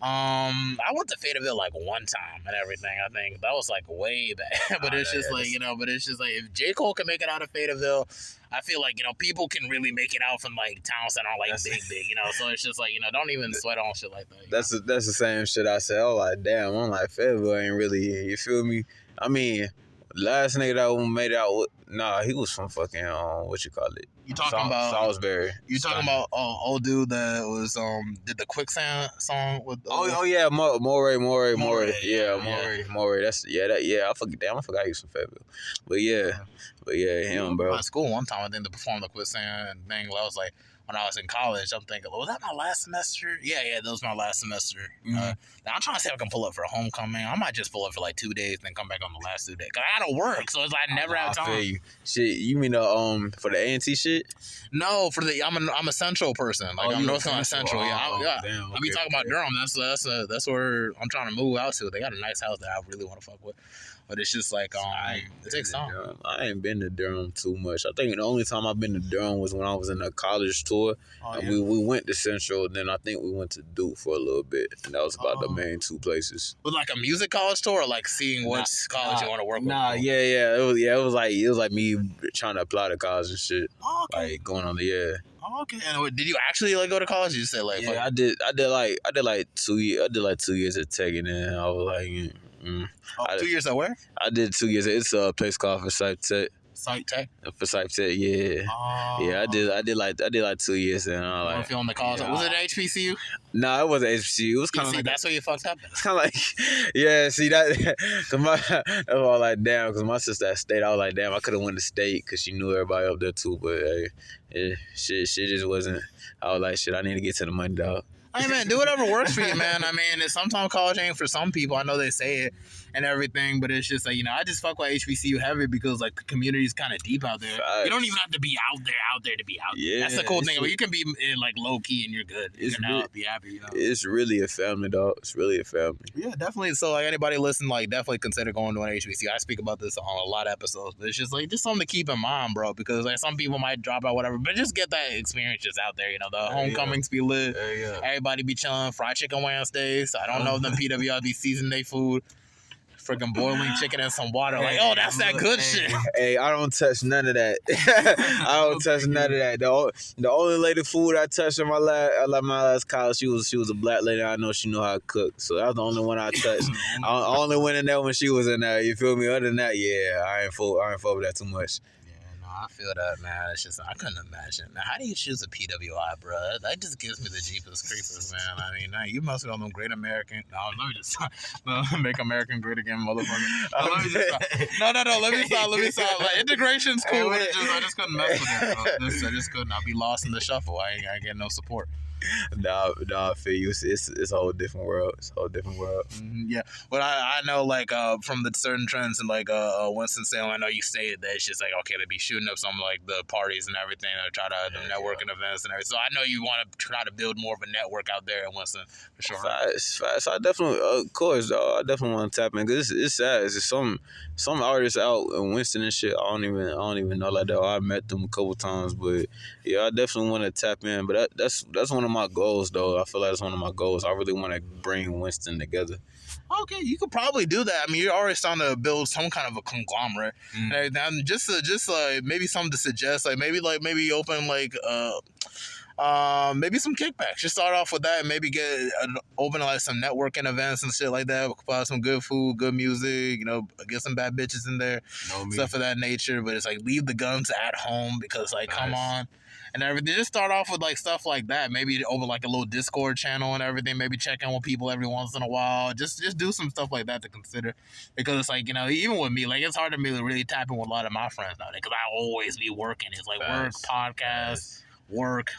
I went to Fayetteville like one time and everything. I think that was like way back. But it's just like if J. Cole can make it out of Fayetteville, I feel like people can really make it out from like town center like big. So it's just like don't even sweat on shit like that. That's the same shit I said. I was like, damn, I'm like Fayetteville ain't really. You feel me? I mean, last nigga that made it out. He was from fucking what you call it? You talking about Salisbury. You talking about old dude that was did the quicksand song with Yeah, Moray. Yeah. Moray. That's I forgot he was from Fayetteville. But yeah, him, bro. At school one time I think to perform the quicksand thing. I was like, when I was in college, I'm thinking, was that my last semester? Yeah, that was my last semester. Now I'm trying to see if I can pull up for homecoming. I might just pull up for like 2 days, then come back on the last 2 days. Cause I gotta work, so it's like I never have time. I feel you. Shit, you mean for the A&T shit? No, I'm a Central person. Like I'm North Carolina Central. Yeah, damn, I be talking about Durham. That's where I'm trying to move out to. They got a nice house that I really want to fuck with. But it's just like it takes time. I ain't been to Durham too much. I think the only time I've been to Durham was when I was in a college tour. We went to Central, then I think we went to Duke for a little bit, and that was about the main 2 places. Was like a music college tour, or like seeing what college you want to work with? It was like me trying to apply to college and shit. Oh, okay. Like going on the Oh, okay. And did you actually like go to college? You said like I did like 2 years. I did like 2 years at Tech, and then I was like. 2 years at where? I did 2 years. It's a place called Forsyth Tech. Psych Tech? Forsyth Tech, yeah. Yeah, I did like 2 years and I like feeling the college. Was it HBCU? No, it wasn't HBCU. It was kind of like that's where you fucked up. It's kind of like see that that's why I was like damn, because my sister at state, I was like damn, I could have went to state because she knew everybody up there too, but shit just wasn't. I was like shit, I need to get to the money, dog. Hey man, do whatever works for you, man. I mean, sometimes college ain't for some people. I know they say it and everything, but it's just like, I just fuck with HBCU heavy because like the community's kind of deep out there. Facts. You don't even have to be out there to be out there. Yeah, that's the cool thing. You can be like low key and you're good. You can be happy. It's really a family, dog. It's really a family. Yeah, definitely. So like anybody listening, like definitely consider going to an HBCU. I speak about this on a lot of episodes, but it's just like just something to keep in mind, bro. Because like some people might drop out, whatever, but just get that experience just out there. The homecomings be lit. Everybody be chilling. Fried chicken Wednesdays. I don't know if them PWI be seasoning their food. Freaking boiling chicken and some water. Like, that's that good shit. Hey, I don't touch none of that. I don't touch none of that. The only lady food I touched in my last college, she was a black lady. I know she knew how to cook. So that was the only one I touched. I only went in there when she was in there. You feel me? Other than that, I ain't full with that too much. I feel that, man. It's just I couldn't imagine. Man, how do you choose a PWI, bro? That just gives me the Jeepers Creepers, man. I mean, you must be on them Great American. No, let me just make American great again, motherfucker. Let me just no. Let me stop. Like, integration's cool, but I just couldn't mess with it, bro. I just couldn't. I'll be lost in the shuffle. I ain't getting no support. Nah, I feel you. It's a whole different world. Yeah, but I know like from the certain trends in like Winston-Salem, I know you stated that it's just like okay, they be shooting up some like the parties and everything, or try to the networking events and everything. So I know you want to try to build more of a network out there in Winston for sure. Facts. I definitely, of course, dog. I definitely want to tap in because it's sad. It's some artists out in Winston and shit. I don't even know like that. I met them a couple times, but yeah, I definitely want to tap in. But that's one of my goals, though. I feel like it's one of my goals. I really want to bring Winston together. Okay, you could probably do that. I mean, you're already starting to build some kind of a conglomerate. And just maybe something to suggest, like maybe open maybe some kickbacks. Just start off with that and maybe open like some networking events and shit like that. Provide some good food, good music, get some bad bitches in there, stuff of that nature. But it's like leave the guns at home because like, come on. And everything. Just start off with like stuff like that. Maybe over like a little Discord channel and everything. Maybe check in with people every once in a while. Just do some stuff like that to consider. Because it's like, even with me, like it's hard to really tap in with a lot of my friends nowadays. Because I always be working. It's like work, podcast, work,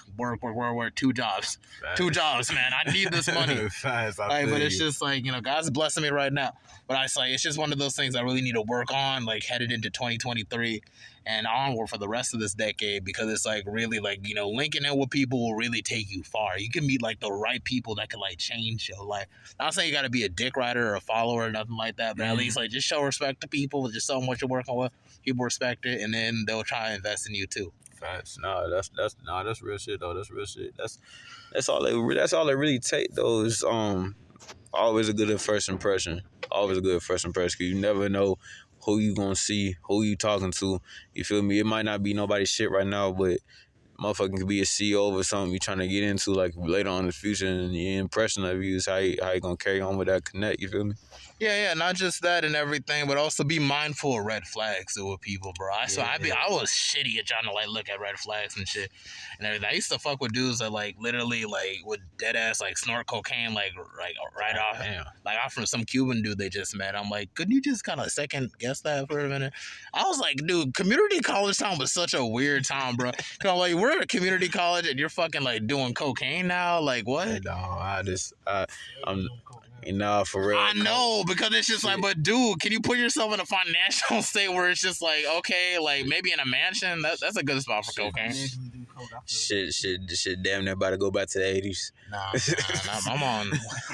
2 jobs. Facts. 2 jobs, man. I need this money. Facts, but it's just like, God's blessing me right now. But it's just one of those things I really need to work on, like headed into 2023 and onward for the rest of this decade, because it's like really like, linking in with people will really take you far. You can meet like the right people that can like change your life. Not saying you got to be a dick rider or a follower or nothing like that, but at least like just show respect to people, just show them what you're working with. People respect it, and then they'll try to invest in you too. Facts. That's real shit though. That's real shit. That's all it really take though. Is always a good first impression. Always a good first impression. Cause you never know who you gonna see, who you talking to. You feel me? It might not be nobody's shit right now, but motherfucking could be a CEO of something you trying to get into like later on in the future, and your impression of you is how you gonna carry on with that connect. You feel me? Yeah, not just that and everything, but also be mindful of red flags with people, bro. I was shitty at trying to like look at red flags and shit and everything. I used to fuck with dudes that like literally like would dead ass like snort cocaine like right off. Damn. Like I'm from some Cuban dude they just met. I'm like, could you just kind of second guess that for a minute? I was like, dude, community college time was such a weird time, bro. You know, like we're at a community college and you're fucking like doing cocaine now. Like what? Hey, no, I'm. Nah, for real. I know, because it's just like, but dude, can you put yourself in a financial state where it's just like, okay, like maybe in a mansion, that's a good spot for cocaine. Shit, damn near about to go back to the 80s. Nah,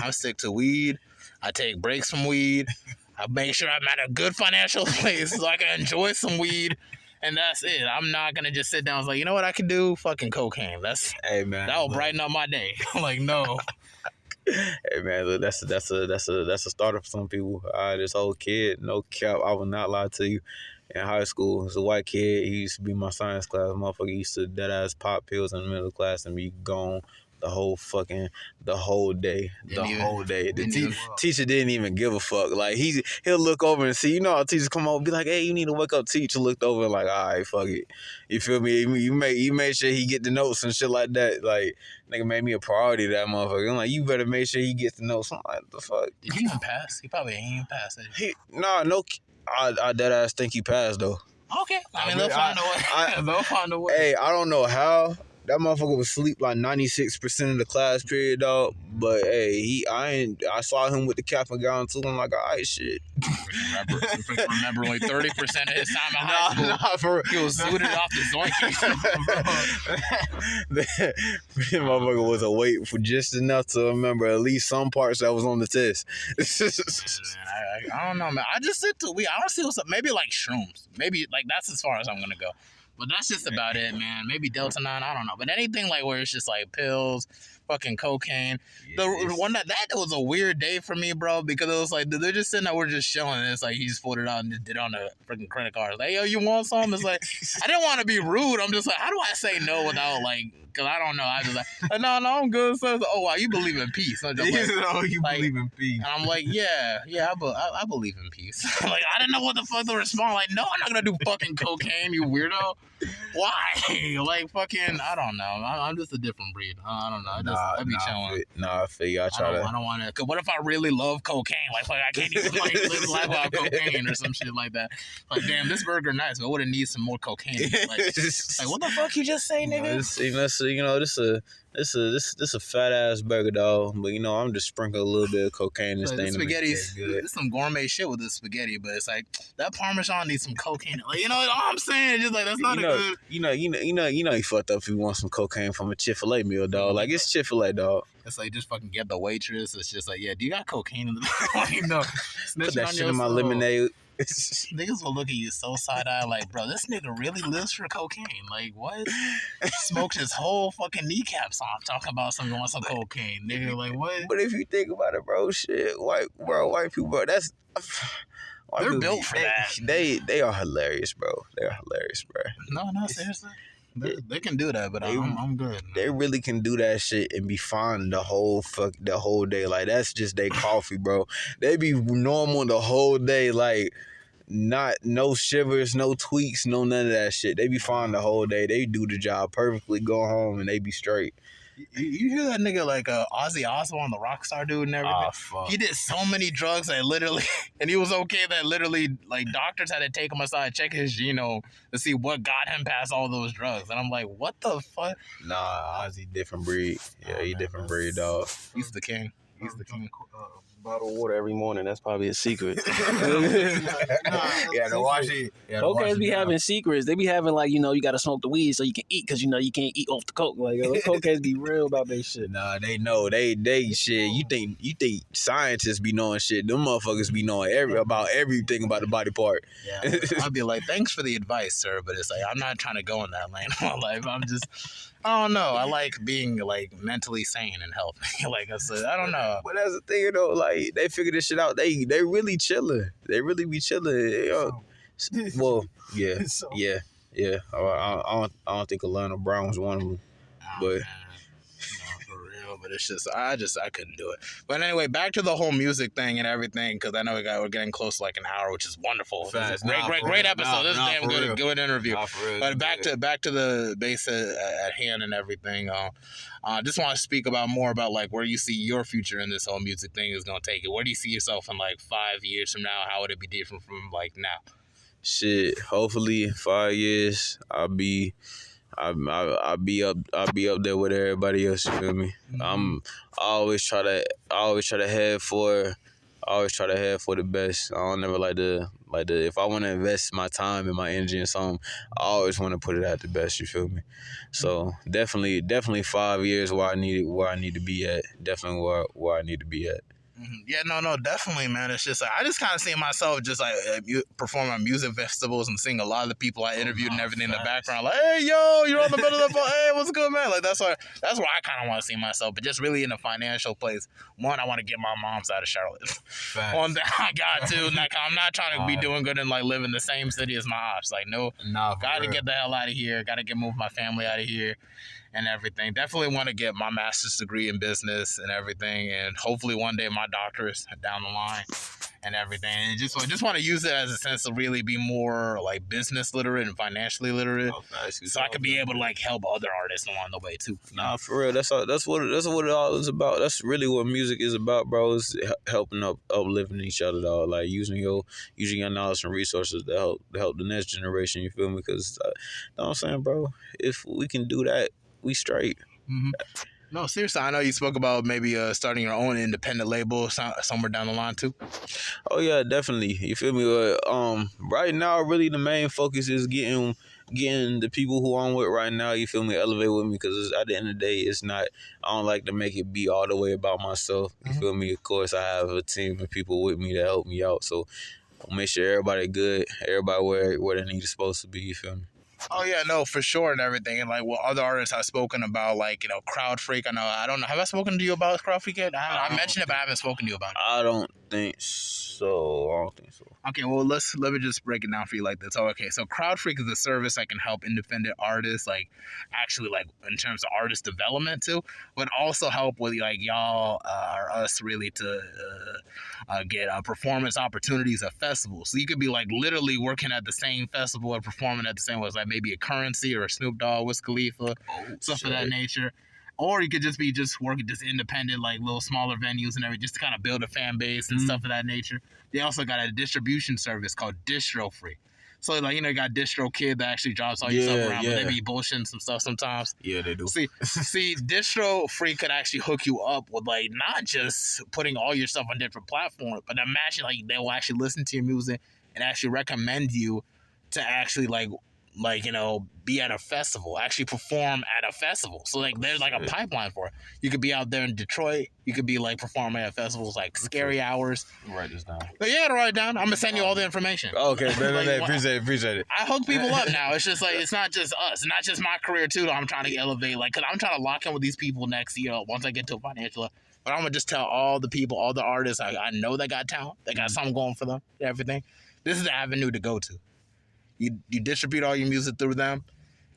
I stick to weed. I take breaks from weed. I make sure I'm at a good financial place so I can enjoy some weed. And that's it. I'm not gonna just sit down and like, you know what I can do? Fucking cocaine. Hey man, that'll brighten up my day. Like, no. Hey man, look, that's a starter for some people. This old kid, no cap, I will not lie to you. In high school, he was a white kid. He used to be my science class. Motherfucker used to dead ass pop pills in the middle of class and be gone the whole day. The teacher didn't even give a fuck. Like he'll look over and see, you know how teachers come over and be like, hey, you need to wake up. Teacher looked over and like, all right, fuck it. You feel me? You made sure he get the notes and shit like that. Like, nigga made me a priority to that motherfucker. I'm like, you better make sure he gets the notes. I'm like, what the fuck? Did he even pass? He probably ain't even passed it. I dead ass think he passed though. Okay. I mean, they'll find a way. They'll find a way. Hey, I don't know how. That motherfucker was asleep like 96% of the class period, dog. But hey, I saw him with the cap and gown too. I'm like, all right, shit. Remember only 30% of his time in high school. He was zooted off the zoinkies. That motherfucker was awake for just enough to remember at least some parts that was on the test. Man, I don't know, man. I just sit to weed. I don't see what's up. Maybe like shrooms. Maybe like that's as far as I'm gonna go. But that's just about it, man. Maybe Delta 9, I don't know. But anything like where it's just like pills, fucking cocaine. The one that was a weird day for me, bro, because it was like they're just sitting there, we're just chilling, and it's like he just pulled it out and just did it on the freaking credit card. Like, yo, you want some? It's like I didn't want to be rude. I'm just like, how do I say no without like? Because I don't know. I just like, no, I'm good. So, oh wow, you believe in peace? I'm just like, believe in peace. And I'm like, yeah, I believe in peace. Like I didn't know what the fuck to respond. Like, no, I'm not gonna do fucking cocaine, you weirdo. Why? Like fucking, I don't know. I'm just a different breed. I don't know. I be chilling. I feel you. I don't want to. Cause what if I really love cocaine? Like I can't even like live life without cocaine or some shit like that. Like damn, this burger nice, but I would have need some more cocaine. Like what the fuck you just say, nigga? This a fat ass burger, dog. But I'm just sprinkling a little bit of cocaine in this thing. Spaghetti's it's some gourmet shit with this spaghetti, but it's like that Parmesan needs some cocaine. Like all I'm saying, just like that's not a good. He fucked up if you want some cocaine from a Chick-fil-A meal, dog. Like it's Chick-fil-A, dog. It's like just fucking get the waitress. It's just like, yeah, do you got cocaine in the like, no. Put that shit in my lemonade. Niggas will look at you so side-eye like, bro, this nigga really lives for cocaine. Like, what? Smoked his whole fucking kneecaps off talking about some cocaine. Nigga, like, what? But if you think about it, bro, shit, white people, bro, that's... They're built for that. They are hilarious, bro. They are hilarious, bro. No, seriously. They can do that, but I'm good. They really can do that shit and be fine the whole day. Like that's just their coffee, bro. They be normal the whole day, like no shivers, no tweaks, no none of that shit. They be fine the whole day. They do the job perfectly, go home and they be straight. You hear that nigga like Ozzy Osbourne, the rock star dude and everything? Oh, fuck. He did so many drugs that literally, and he was okay that literally, like, doctors had to take him aside, check his genome to see what got him past all those drugs. And I'm like, what the fuck? Nah, Ozzy different breed. Yeah, he different breed, dog. He's the king. He's the king. Bottle of water every morning. That's probably a secret. Yeah, to wash it. Cokeheads be having secrets. They be having like, you got to smoke the weed so you can eat because you can't eat off the coke. Like those cokeheads be real about that shit. Nah, they know. They shit. You think scientists be knowing shit? Them motherfuckers be knowing everything about the body part. Yeah, I'd be like, thanks for the advice, sir, but it's like I'm not trying to go in that lane of my life. I don't know. I like being like mentally sane and healthy. Like I said, I don't know. But that's the thing though. Like they figure this shit out. They really chilling. They really be chilling. Well, yeah. Yeah, I don't think Atlanta Brown was one of them. But for real, but it's just I couldn't do it. But anyway, back to the whole music thing and everything, because I know we're getting close to like an hour, which is wonderful. Fast. Great episode. This is a damn good interview. Real, but back to the base at hand and everything. Just want to speak more about like where you see your future in this whole music thing is gonna take it. Where do you see yourself in like 5 years from now? How would it be different from like now? Shit, hopefully in 5 years I'll be up there with everybody else. You feel me? I always try to head for the best. I don't never like to if I want to invest my time and my energy in something, I always want to put it at the best. You feel me? So definitely 5 years where I need to be at. Definitely where I need to be at. Yeah, no, definitely, man. It's just like I just kind of see myself just like performing at music festivals and seeing a lot of the people I interviewed and everything in the background. Like, hey, yo, you're on the middle of the phone. Hey, what's good, man? Like that's where I kind of want to see myself. But just really in a financial place. One, I want to get my mom's out of Charlotte. On that, I got to. Like, I'm not trying to be doing good and like live in the same city as my ops. Like, no, got to get the hell out of here. Got to move my family out of here. And everything. Definitely want to get my master's degree in business and everything, and hopefully one day my doctorate down the line and everything. And just want to use it as a sense to really be more like business literate and financially literate, so I could be able to like help other artists along the way too. Nah, for real. That's what it all is about. That's really what music is about, bro. Is helping uplifting each other, dog. Like using your knowledge and resources to help the next generation. You feel me? Because you know what I'm saying, bro. If we can do that, we straight. Mm-hmm. No, seriously, I know you spoke about maybe starting your own independent label somewhere down the line too. Oh yeah, definitely. You feel me? Right now, really the main focus is getting the people who I'm with right now. You feel me? Elevate with me, because at the end of the day, it's not. I don't like to make it be all the way about myself. You feel me? Of course, I have a team of people with me to help me out. So I'll make sure everybody good, everybody where they need to supposed to be. You feel me? Oh yeah, no, for sure and everything. And like what other artists I've spoken about, like, you know, Crowd Freak. I don't know. Have I spoken to you about Crowd Freak yet? I mentioned it, but I haven't spoken to you about it. I don't think so. Okay, well let me just break it down for you like this. Oh, okay, so Crowd Freak is a service that can help independent artists, like actually like in terms of artist development too, but also help with like y'all or us really to get performance opportunities at festivals. So you could be like literally working at the same festival or performing at the same, like maybe a Currency or a Snoop Dogg, Wiz Khalifa, stuff of that nature. Or you could just be working independent, like little smaller venues and everything, just to kind of build a fan base and stuff of that nature. They also got a distribution service called Distro Free. So, like, you know, you got Distro Kid that actually drops all your stuff around, but they be bullshitting some stuff sometimes. Yeah, they do. See, Distro Free could actually hook you up with, like, not just putting all your stuff on different platforms, but imagine, like, they will actually listen to your music and actually recommend you to actually, like, you know, be at a festival, actually perform at a festival. So, like, there's, like, a pipeline for it. You could be out there in Detroit. You could be, like, performing at festivals like Scary Hours. Write this down. But yeah, write it down. I'm going to send you all the information. Okay, appreciate it. I hook people up now. It's just, like, it's not just us. It's not just my career, too, that I'm trying to elevate. Like, because I'm trying to lock in with these people next year once I get to a financial. But I'm going to just tell all the people, all the artists, I know they got talent. They got something going for them, everything. This is the avenue to go to. You distribute all your music through them.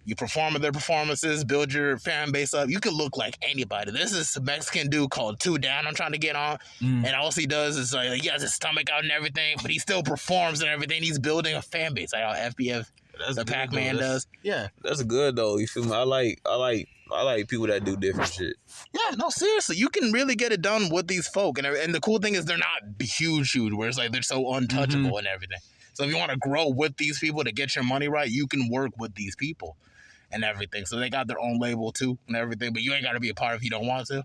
You perform at their performances, build your fan base up. You can look like anybody. This is a Mexican dude called Two Down I'm trying to get on. And all he does is like, he has his stomach out and everything, but he still performs and everything. He's building a fan base like how FBF, the Pac-Man does. Yeah. That's good though. You feel me? I like people that do different shit. Yeah, no, seriously. You can really get it done with these folk. And the cool thing is they're not huge, where it's like they're so untouchable and everything. So if you want to grow with these people to get your money right, you can work with these people and everything. So they got their own label too and everything, but you ain't got to be a part if you don't want to.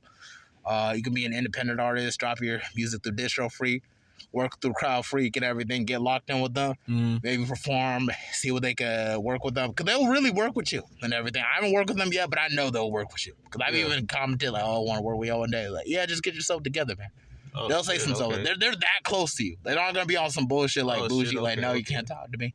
You can be an independent artist, drop your music through Distro Free, work through Crowd Freak and everything, get locked in with them, maybe perform, see what they can work with them. Because they'll really work with you and everything. I haven't worked with them yet, but I know they'll work with you. Because I've even commented like, oh, I want to work with you one day. Like, yeah, just get yourself together, man. Oh, they'll say some stuff. They're that close to you. They're not gonna be on some bullshit like bougie. Like, no, you can't talk to me.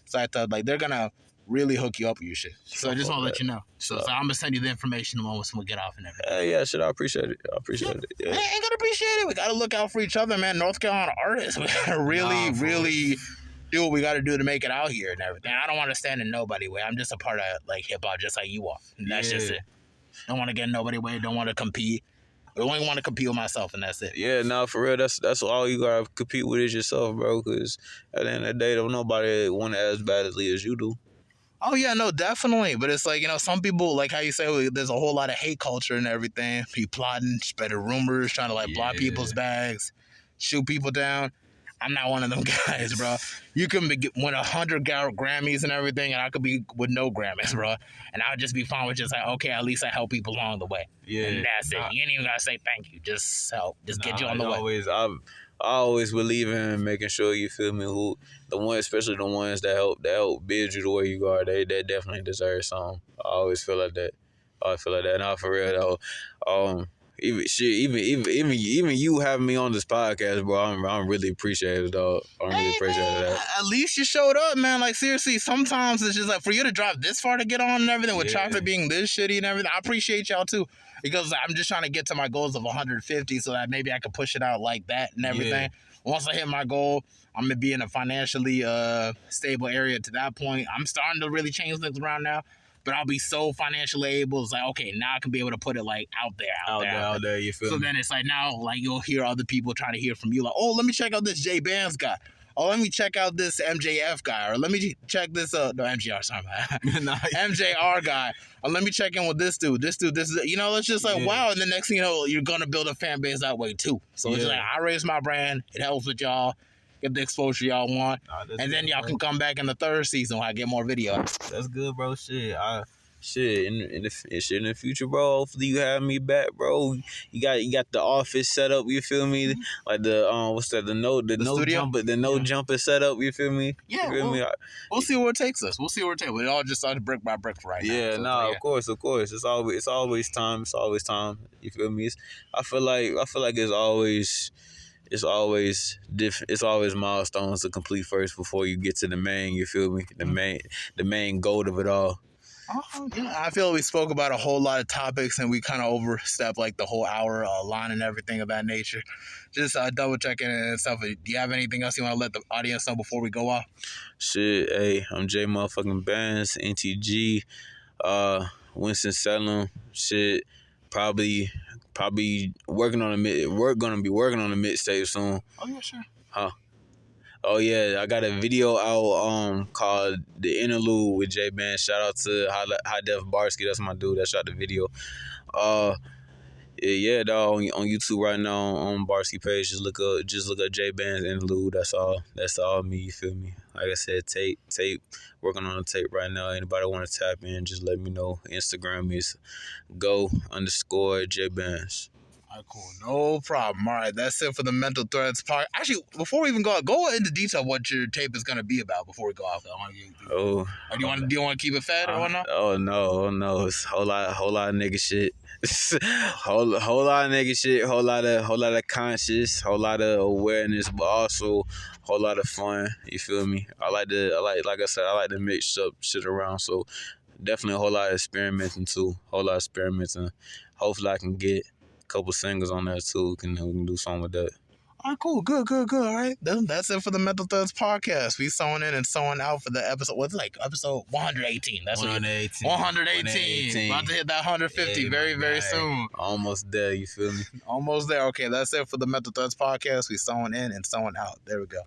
So I thought, like, they're gonna really hook you up with your shit. So I just want to let you know. So I'm gonna send you the information once we get off and everything. Yeah, shit, I appreciate it. Yeah. I ain't gonna appreciate it. We gotta look out for each other, man. North Carolina artists. We gotta really do what we got to do to make it out here and everything. I don't want to stand in nobody's way. I'm just a part of like hip hop, just like you are. And that's just it. Don't want to get in nobody's way. Don't want to compete. I only want to compete with myself, and that's it. Yeah, nah, for real, that's all you gotta compete with is yourself, bro. Because at the end of the day, don't nobody want it as badly as you do. Oh yeah, no, definitely. But it's like, some people, like how you say, there's a whole lot of hate culture and everything. People plotting, spreading rumors, trying to like block people's bags, shoot people down. I'm not one of them guys, bro. You can win 100 Grammys and everything, and I could be with no Grammys, bro. And I'll just be fine with just like, okay, at least I help people along the way. Yeah. And that's it. You ain't even gotta say thank you. Just help. Just get you on the way. I always believe in making sure, you feel me, especially the ones that help build you the way you are, they definitely deserve something. I always feel like that. Now for real though, even you having me on this podcast, bro, I'm really appreciative, dog. I'm really appreciative of that. At least you showed up, man. Like seriously, sometimes it's just like for you to drive this far to get on and everything with traffic being this shitty and everything. I appreciate y'all too, because I'm just trying to get to my goals of 150 so that maybe I could push it out like that and everything. Once I hit my goal, I'm gonna be in a financially stable area. To that point, I'm starting to really change things around now. But I'll be so financially able. It's like, okay, now I can be able to put it like out there. You feel me? So then it's like now, like you'll hear other people trying to hear from you, like, oh, let me check out this JayBandz guy. Oh, let me check out this MJF guy, or let me check this MJR, sorry, MJR guy, or let me check in with this dude. It's just like wow. And the next thing you know, you're gonna build a fan base that way too. So it's like I raise my brand. It helps with y'all. Get the exposure y'all want, and then y'all can come back in the third season when I get more videos. That's good, bro. In the future, bro. Hopefully you have me back, bro. You got the office set up. You feel me? Like the what's that? The no jumper set up. You feel me? Yeah. We'll see where it takes us. It all just started brick by brick right now. Yeah, so of course. It's always time. You feel me? I feel like it's always milestones to complete first before you get to the main, you feel me? The main goal of it all. I feel we spoke about a whole lot of topics and we kind of overstepped like the whole hour line and everything of that nature. Just double checking and stuff. Do you have anything else you want to let the audience know before we go off? Shit, hey, I'm JayBandz, NTG, Winston-Salem, shit, probably working on we're gonna be working on a mixtape soon. Oh yeah, sure. Huh? Oh yeah, I got a video out called The Interlude with JayBandz. Shout out to High Def Barsky, that's my dude that shot the video. Yeah, dog, on YouTube right now on Barsky page. Just look up JayBandz Interlude. That's all me. You feel me? Like I said, tape. Working on a tape right now. Anybody want to tap in? Just let me know. Instagram is go_JayBandz. All right, cool. No problem. All right, that's it for the Mental Threads part. Actually, before we even go into detail what your tape is going to be about before we go off. Do you want to keep it fed or not? Oh no. It's a whole lot of nigga shit. whole lot of nigga shit, whole lot of conscious, whole lot of awareness, but also whole lot of fun. You feel me? Like I said, I like to mix up shit around. So definitely a whole lot of experimenting too. Hopefully I can get a couple singles on there too. We can do something with that. All right, cool. Good. All right. That's it for the Mental Threads podcast. We sewing in and sewing out for the episode. What's like episode 118? That's 118. 118. About to hit that 150 very soon. Almost there, you feel me? Almost there. Okay, that's it for the Mental Threads podcast. We sewing in and sewing out. There we go.